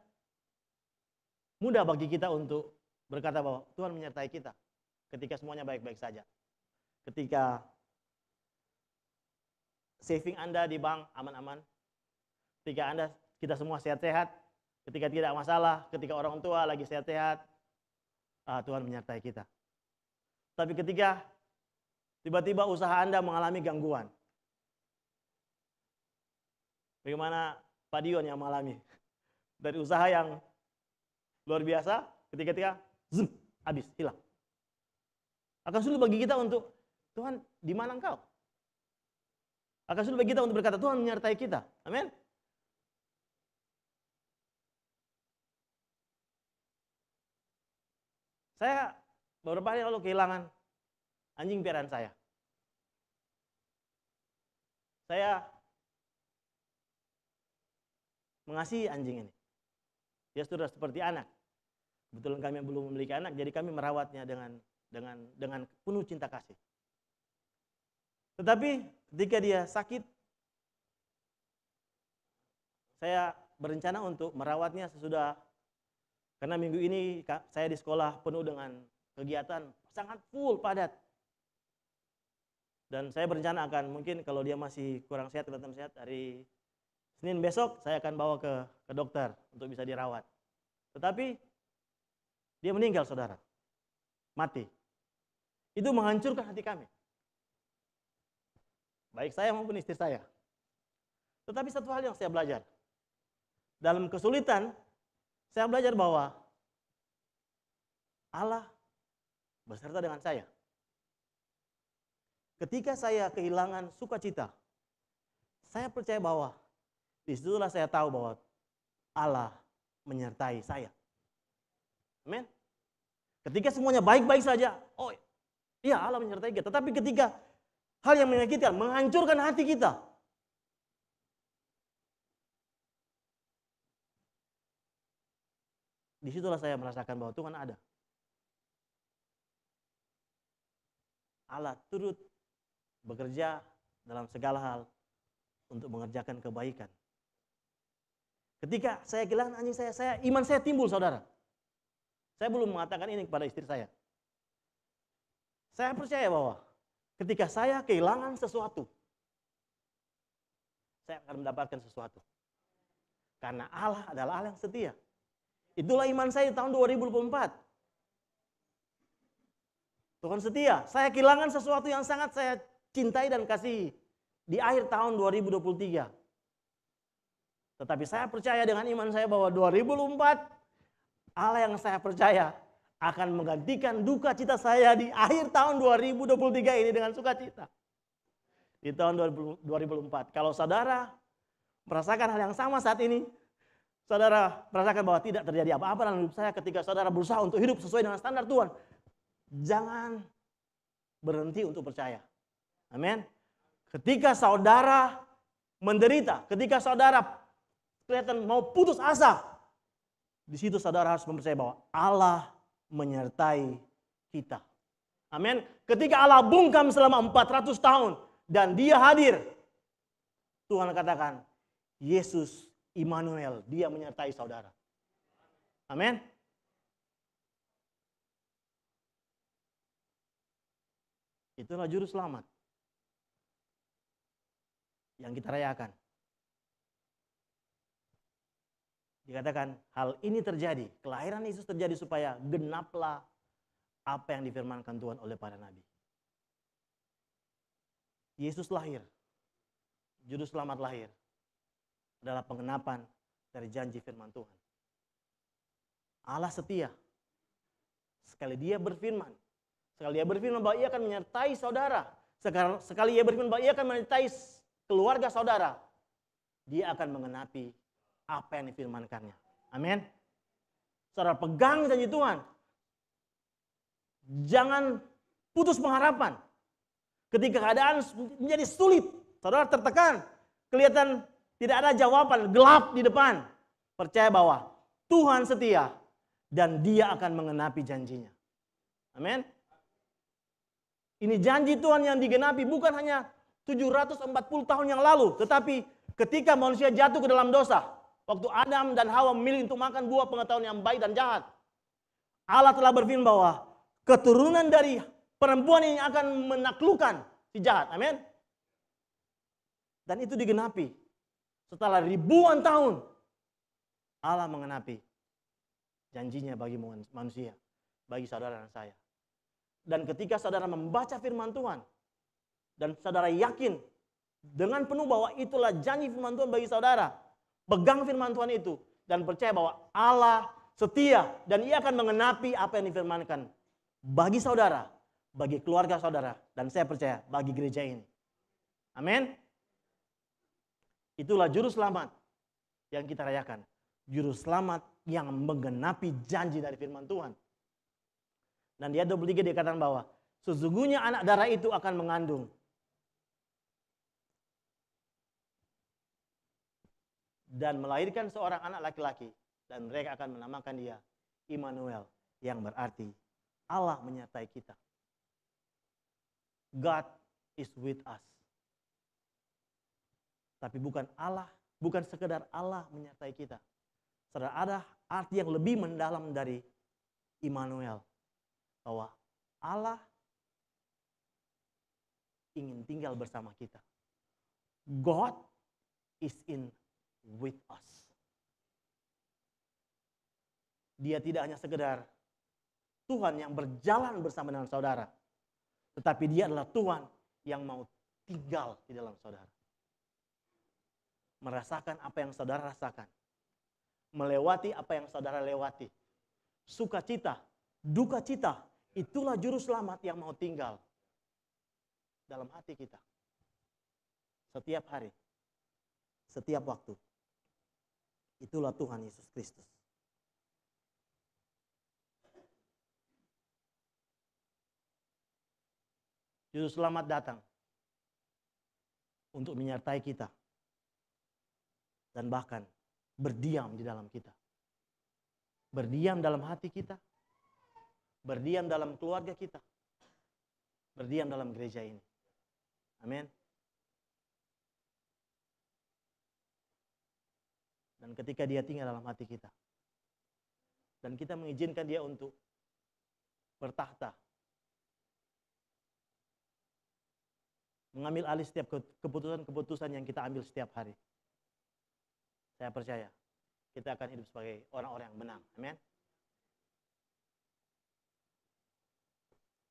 D: mudah bagi kita untuk berkata bahwa Tuhan menyertai kita ketika semuanya baik-baik saja. Ketika saving Anda di bank aman-aman, ketika kita semua sehat-sehat, ketika tidak masalah, ketika orang tua lagi sehat-sehat, Tuhan menyertai kita. Tapi ketika tiba-tiba usaha Anda mengalami gangguan, bagaimana Pak Dion yang mengalami dari usaha yang luar biasa, ketika zoom, habis, hilang. Akan sulit bagi kita untuk, Tuhan, di mana Engkau? Akan sulit bagi kita untuk berkata, Tuhan menyertai kita. Amin. Saya beberapa hari lalu kehilangan anjing piaraan saya. Saya mengasihi anjing ini. Dia sudah seperti anak. Kebetulan kami belum memiliki anak, jadi kami merawatnya dengan penuh cinta kasih. Tetapi ketika dia sakit, saya berencana untuk merawatnya sesudah, karena minggu ini saya di sekolah penuh dengan kegiatan sangat full, padat. Dan saya berencana akan, mungkin kalau dia masih kurang sehat, kelihatan sehat, hari Senin besok saya akan bawa ke dokter untuk bisa dirawat. Tetapi dia meninggal, saudara. Mati. Itu menghancurkan hati kami. Baik saya maupun istri saya. Tetapi satu hal yang saya belajar. Dalam kesulitan, saya belajar bahwa Allah beserta dengan saya. Ketika saya kehilangan sukacita, saya percaya bahwa disitulah saya tahu bahwa Allah menyertai saya. Amin. Ketika semuanya baik-baik saja, oh iya Allah menyertai kita. Tetapi ketika hal yang menyakitkan, menghancurkan hati kita, disitulah saya merasakan bahwa Tuhan ada. Allah turut bekerja dalam segala hal untuk mengerjakan kebaikan. Ketika saya kehilangan anjing saya, iman saya timbul, saudara. Saya belum mengatakan ini kepada istri saya. Saya percaya bahwa ketika saya kehilangan sesuatu, saya akan mendapatkan sesuatu. Karena Allah adalah Allah yang setia. Itulah iman saya di tahun 2024. Tuhan setia. Saya kehilangan sesuatu yang sangat saya cintai dan kasihi di akhir tahun 2023. Tetapi saya percaya dengan iman saya bahwa 2024 Allah yang saya percaya akan menggantikan duka cita saya di akhir tahun 2023 ini dengan sukacita. Di tahun 2024. Kalau saudara merasakan hal yang sama saat ini, saudara merasakan bahwa tidak terjadi apa-apa dalam hidup saya, ketika saudara berusaha untuk hidup sesuai dengan standar Tuhan, jangan berhenti untuk percaya. Amin. Ketika saudara menderita, ketika saudara kelihatan mau putus asa, di situ saudara harus mempercayai bahwa Allah menyertai kita. Amin. Ketika Allah bungkam selama 400 tahun dan dia hadir, Tuhan katakan, Yesus Immanuel, dia menyertai saudara. Amin. Itulah juru selamat yang kita rayakan. Dikatakan hal ini terjadi, kelahiran Yesus terjadi supaya genaplah apa yang difirmankan Tuhan oleh para nabi. Yesus lahir, juru selamat lahir, adalah pengenapan dari janji firman Tuhan. Allah setia. Sekali dia berfirman bahwa ia akan menyertai saudara, sekali ia berfirman bahwa ia akan menyertai keluarga saudara, dia akan mengenapi apa yang difirmankannya. Amin. Saudara pegang janji Tuhan. Jangan putus pengharapan. Ketika keadaan menjadi sulit, saudara tertekan, kelihatan tidak ada jawaban, gelap di depan. Percaya bahwa Tuhan setia dan dia akan mengenapi janjinya. Amin. Ini janji Tuhan yang digenapi bukan hanya 740 tahun yang lalu, tetapi ketika manusia jatuh ke dalam dosa, waktu Adam dan Hawa memilih untuk makan buah pengetahuan yang baik dan jahat, Allah telah berfirman bahwa keturunan dari perempuan ini akan menaklukkan si jahat. Amin. Dan itu digenapi. Setelah ribuan tahun, Allah mengenapi janjinya bagi manusia, bagi saudara dan saya. Dan ketika saudara membaca firman Tuhan, dan saudara yakin dengan penuh bahwa itulah janji firman Tuhan bagi saudara, pegang firman Tuhan itu, dan percaya bahwa Allah setia, dan ia akan mengenapi apa yang difirmankan bagi saudara, bagi keluarga saudara, dan saya percaya bagi gereja ini. Amin. Itulah juru selamat yang kita rayakan. Juru selamat yang menggenapi janji dari firman Tuhan. Dan di ayat 23 dikatakan bahwa sesungguhnya anak darah itu akan mengandung dan melahirkan seorang anak laki-laki, dan mereka akan menamakan dia Immanuel, yang berarti Allah menyertai kita. God is with us. Tapi bukan sekedar Allah menyertai kita. Saudara, ada arti yang lebih mendalam dari Immanuel, bahwa Allah ingin tinggal bersama kita. God is with us. Dia tidak hanya sekedar Tuhan yang berjalan bersama dengan saudara, tetapi dia adalah Tuhan yang mau tinggal di dalam saudara. Merasakan apa yang saudara rasakan. Melewati apa yang saudara lewati. Sukacita, duka cita, itulah juru selamat yang mau tinggal dalam hati kita. Setiap hari, setiap waktu. Itulah Tuhan Yesus Kristus. Juru selamat datang untuk menyertai kita dan bahkan berdiam di dalam kita. Berdiam dalam hati kita, berdiam dalam keluarga kita, berdiam dalam gereja ini. Amin. Dan ketika dia tinggal dalam hati kita, dan kita mengizinkan dia untuk bertahta, mengambil alih setiap keputusan-keputusan yang kita ambil setiap hari, saya percaya kita akan hidup sebagai orang-orang yang menang. Amin.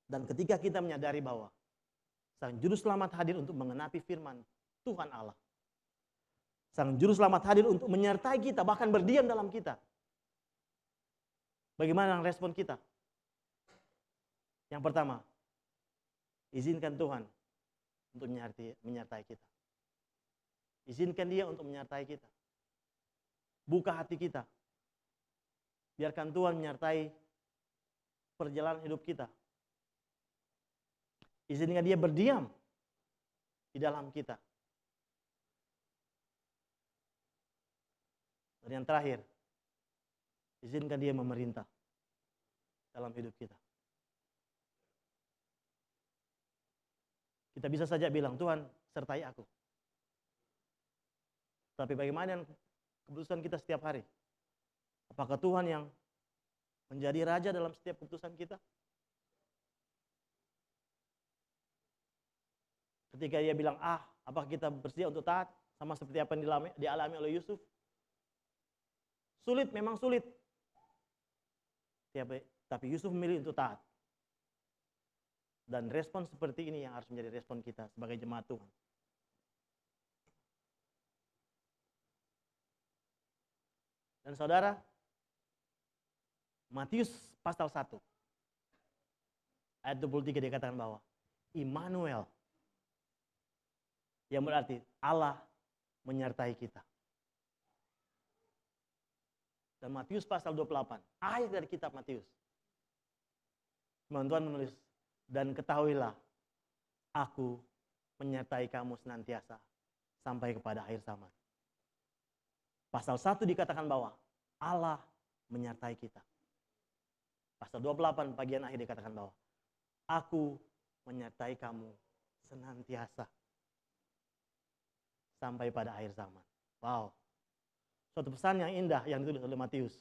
D: Dan ketika kita menyadari bahwa Sang Juru Selamat hadir untuk mengenapi firman Tuhan Allah, Sang Juru Selamat hadir untuk menyertai kita, bahkan berdiam dalam kita, bagaimana respon kita? Yang pertama, izinkan Tuhan untuk menyertai kita. Izinkan dia untuk menyertai kita. Buka hati kita. Biarkan Tuhan menyertai perjalanan hidup kita. Izinkan Dia berdiam di dalam kita. Dan yang terakhir, izinkan Dia memerintah dalam hidup kita. Kita bisa saja bilang, Tuhan sertai aku. Tapi bagaimana dengan keputusan kita setiap hari? Apakah Tuhan yang menjadi raja dalam setiap keputusan kita? Ketika Dia bilang apakah kita bersedia untuk taat? Sama seperti apa yang dialami oleh Yusuf. Sulit, memang sulit. Tapi Yusuf memilih untuk taat. Dan respon seperti ini yang harus menjadi respon kita sebagai jemaat Tuhan. Dan saudara, Matius pasal 1 ayat 23 dikatakan bahwa Immanuel, yang berarti Allah menyertai kita. Dan Matius pasal 28, akhir dari kitab Matius, Tuhan menulis, dan ketahuilah, aku menyertai kamu senantiasa sampai kepada akhir zaman. Pasal 1 dikatakan bahwa Allah menyertai kita. Pasal 28 bagian akhir dikatakan bahwa aku menyertai kamu senantiasa sampai pada akhir zaman. Wow. Suatu pesan yang indah yang ditulis oleh Matius.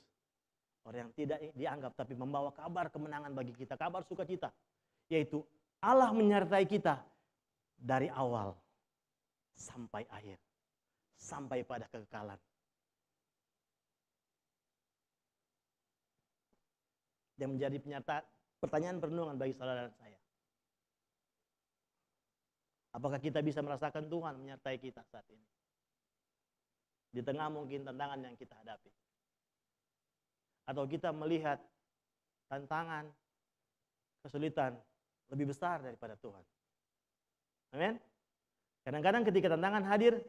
D: Orang yang tidak dianggap tapi membawa kabar kemenangan bagi kita, kabar sukacita. Yaitu Allah menyertai kita dari awal sampai akhir. Sampai pada kekekalan. Yang menjadi pertanyaan perenungan bagi saudara dan saya. Apakah kita bisa merasakan Tuhan menyertai kita saat ini? Di tengah mungkin tantangan yang kita hadapi. Atau kita melihat tantangan, kesulitan lebih besar daripada Tuhan. Amin. Kadang-kadang ketika tantangan hadir,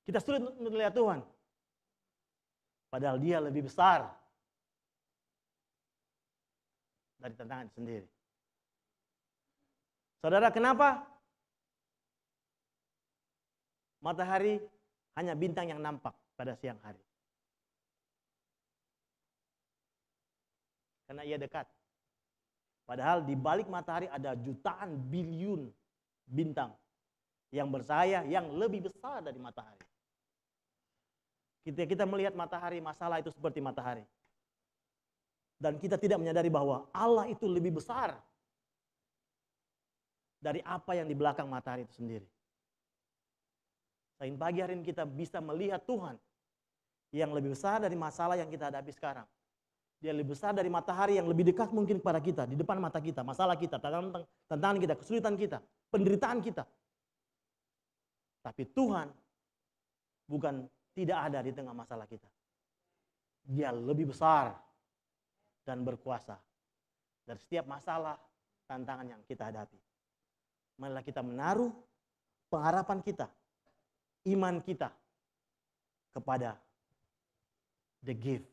D: kita sulit untuk melihat Tuhan. Padahal Dia lebih besar dari tantangan sendiri. Saudara, kenapa matahari hanya bintang yang nampak pada siang hari? Karena ia dekat. Padahal di balik matahari ada jutaan biliun bintang yang bersaya yang lebih besar dari matahari. Ketika kita melihat matahari, masalah itu seperti matahari. Dan kita tidak menyadari bahwa Allah itu lebih besar dari apa yang di belakang matahari itu sendiri. Sehingga pagi hari ini kita bisa melihat Tuhan yang lebih besar dari masalah yang kita hadapi sekarang. Dia lebih besar dari matahari yang lebih dekat mungkin kepada kita, di depan mata kita, masalah kita, tantangan kita, kesulitan kita, penderitaan kita. Tapi Tuhan bukan tidak ada di tengah masalah kita. Dia lebih besar dan berkuasa dari setiap masalah, tantangan yang kita hadapi. Marilah kita menaruh pengharapan kita, iman kita kepada the gift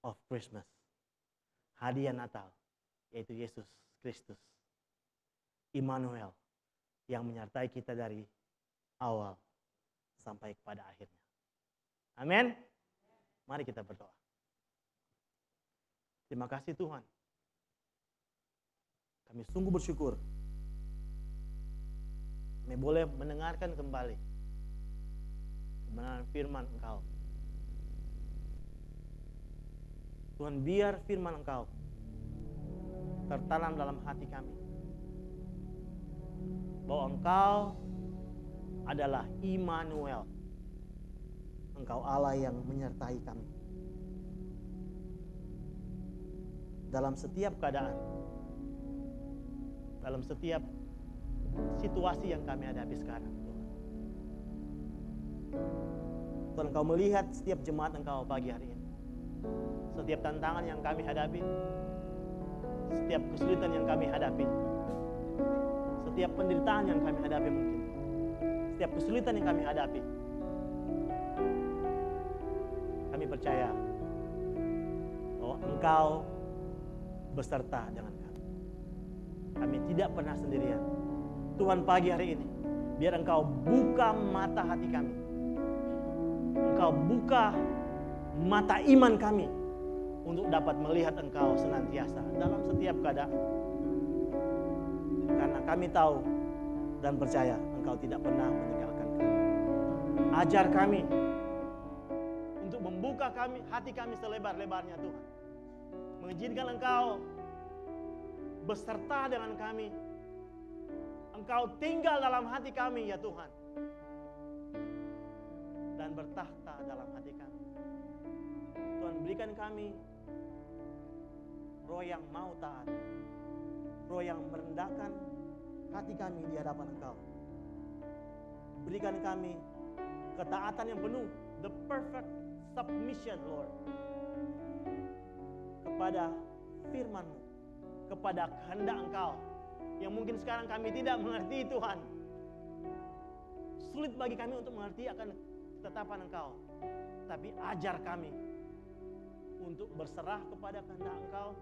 D: of Christmas. Hadiah Natal, yaitu Yesus Kristus. Immanuel, yang menyertai kita dari awal sampai kepada akhirnya. Amin. Mari kita berdoa. Terima kasih Tuhan. Kami sungguh bersyukur. Kami boleh mendengarkan kembali kebenaran firman Engkau. Tuhan, biar firman Engkau tertanam dalam hati kami. Bahwa Engkau adalah Immanuel. Engkau Allah yang menyertai kami. Dalam setiap keadaan. Dalam setiap situasi yang kami hadapi sekarang. Tuhan, Engkau melihat setiap jemaat Engkau pagi hari ini. Setiap tantangan yang kami hadapi, setiap kesulitan yang kami hadapi, setiap penderitaan yang kami hadapi mungkin, setiap kesulitan yang kami hadapi, kami kami percaya bahwa Engkau beserta dengan kami. Kami tidak pernah sendirian. Tuhan, pagi hari ini, biar Engkau buka mata hati kami. Engkau buka mata iman kami untuk dapat melihat Engkau senantiasa dalam setiap keadaan. Karena kami tahu dan percaya Engkau tidak pernah meninggalkan kami. Ajar kami untuk membuka hati kami selebar-lebarnya Tuhan. Mengizinkan Engkau beserta dengan kami. Engkau tinggal dalam hati kami ya Tuhan. Dan bertakhta dalam hati kami. Tuhan, berikan kami roh yang mau taat. Roh yang merendahkan hati kami di hadapan Engkau. Berikan kami ketaatan yang penuh, the perfect submission, Lord, kepada firman-Mu, kepada kehendak Engkau, yang mungkin sekarang kami tidak mengerti Tuhan. Sulit bagi kami untuk mengerti akan ketetapan Engkau. Tapi ajar kami untuk berserah kepada kehendak Engkau,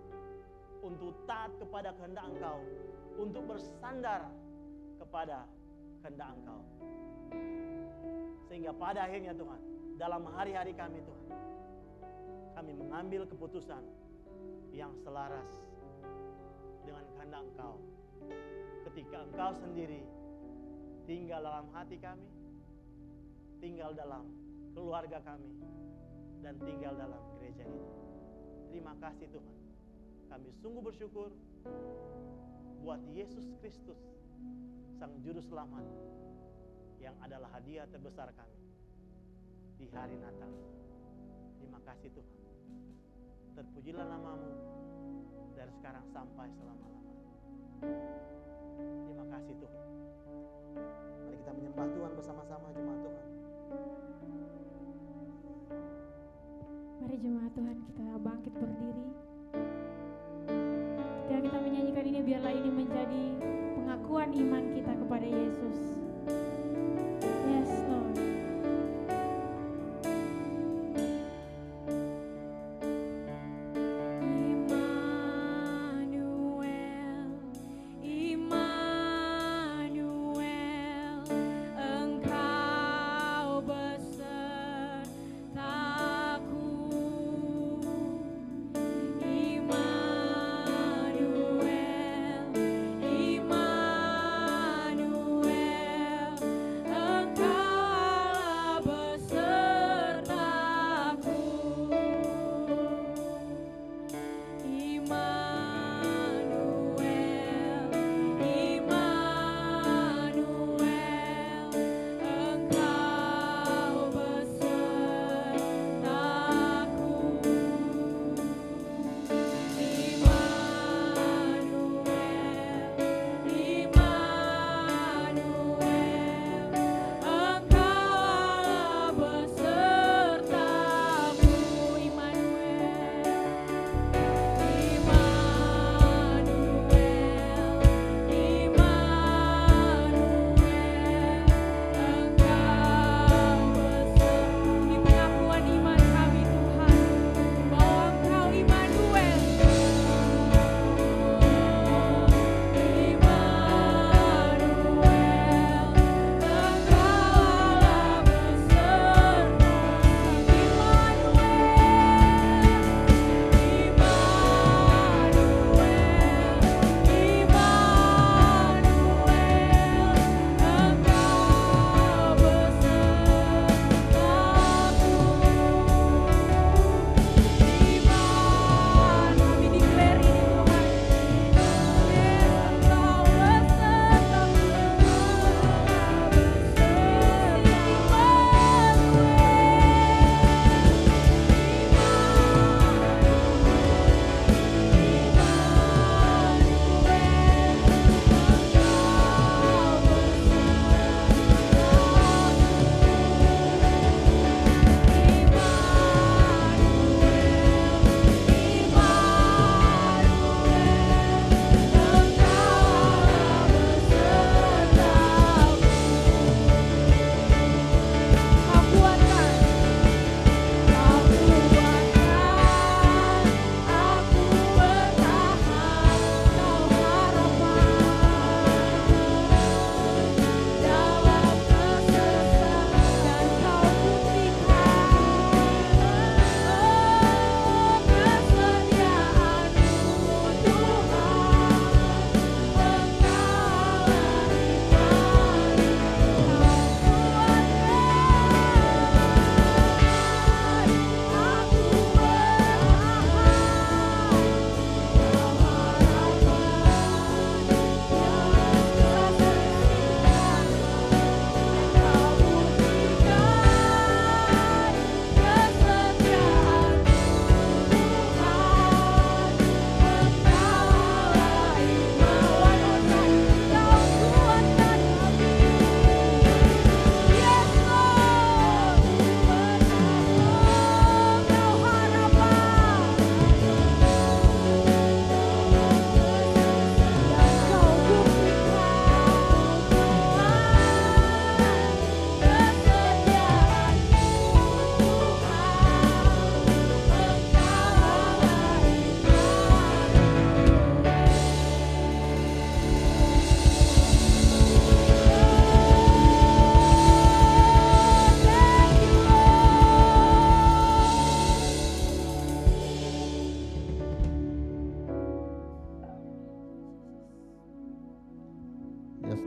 D: untuk taat kepada kehendak Engkau, untuk bersandar kepada kehendak Engkau. Sehingga pada akhirnya Tuhan, dalam hari-hari kami Tuhan, kami mengambil keputusan yang selaras dengan kehendak Engkau. Ketika Engkau sendiri tinggal dalam hati kami, tinggal dalam keluarga kami, dan tinggal dalam gereja ini. Terima kasih Tuhan. Kami sungguh bersyukur buat Yesus Kristus, Sang Juru Selamat, yang adalah hadiah terbesar kami di hari Natal. Terima kasih Tuhan. Terpujilah nama-Mu dari sekarang sampai selama-lamanya. Terima kasih Tuhan. Mari kita menyembah Tuhan bersama-sama jemaat Tuhan.
A: Mari jemaat Tuhan kita bangkit berdiri. Ketika kita menyanyikan ini, biarlah ini menjadi pengakuan iman kita kepada Yesus. Yes Lord.
B: Immanuel,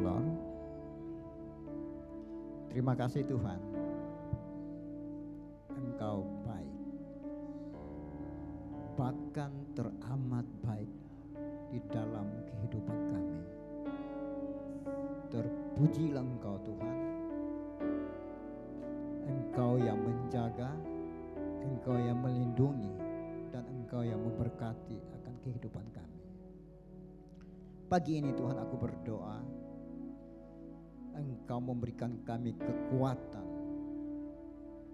E: Lord. Terima kasih Tuhan. Engkau baik. Bahkan teramat baik di dalam kehidupan kami. Terpujilah Engkau Tuhan. Engkau yang menjaga, Engkau yang melindungi, dan Engkau yang memberkati akan kehidupan kami. Pagi ini Tuhan aku berdoa, Engkau memberikan kami kekuatan.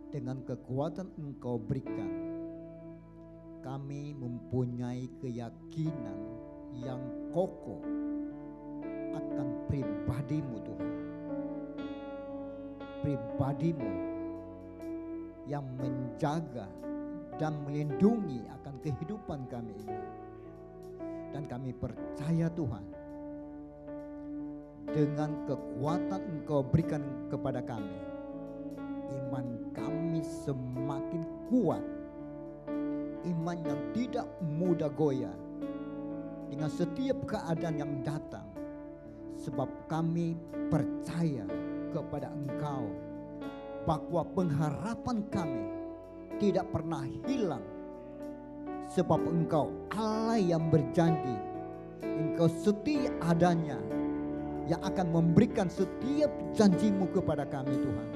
E: Dengan kekuatan Engkau berikan, kami mempunyai keyakinan yang kokoh akan pribadi-Mu Tuhan. Pribadi-Mu yang menjaga dan melindungi akan kehidupan kami ini. Dan kami percaya Tuhan, dengan kekuatan Engkau berikan kepada kami, iman kami semakin kuat. Iman yang tidak mudah goyah dengan setiap keadaan yang datang. Sebab kami percaya kepada Engkau, bahwa pengharapan kami tidak pernah hilang. Sebab Engkau Allah yang berjanji, Engkau setia adanya, yang akan memberikan setiap janji-Mu kepada kami Tuhan.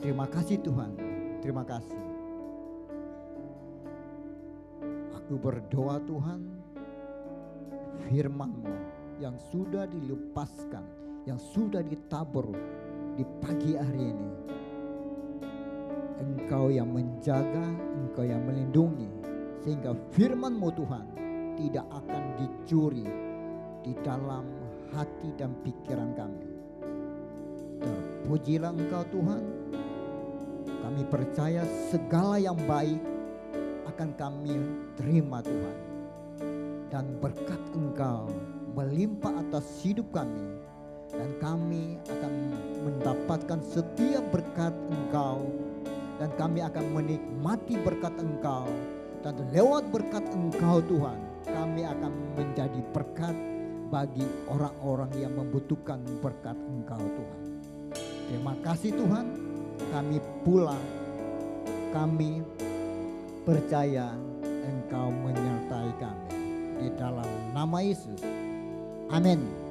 E: Terima kasih Tuhan, terima kasih. Aku berdoa Tuhan, firman-Mu yang sudah dilepaskan, yang sudah ditabur di pagi hari ini, Engkau yang menjaga, Engkau yang melindungi, sehingga firman-Mu Tuhan tidak akan dicuri di dalam hati dan pikiran kami. Terpujilah Engkau Tuhan. Kami percaya segala yang baik akan kami terima Tuhan. Dan berkat Engkau melimpah atas hidup kami. Dan kami akan mendapatkan setiap berkat Engkau. Dan kami akan menikmati berkat Engkau. Dan lewat berkat Engkau Tuhan, kami akan menjadi berkat bagi orang-orang yang membutuhkan berkat Engkau Tuhan. Terima kasih Tuhan, kami pulang, kami percaya Engkau menyertai kami. Di dalam nama Yesus, amin.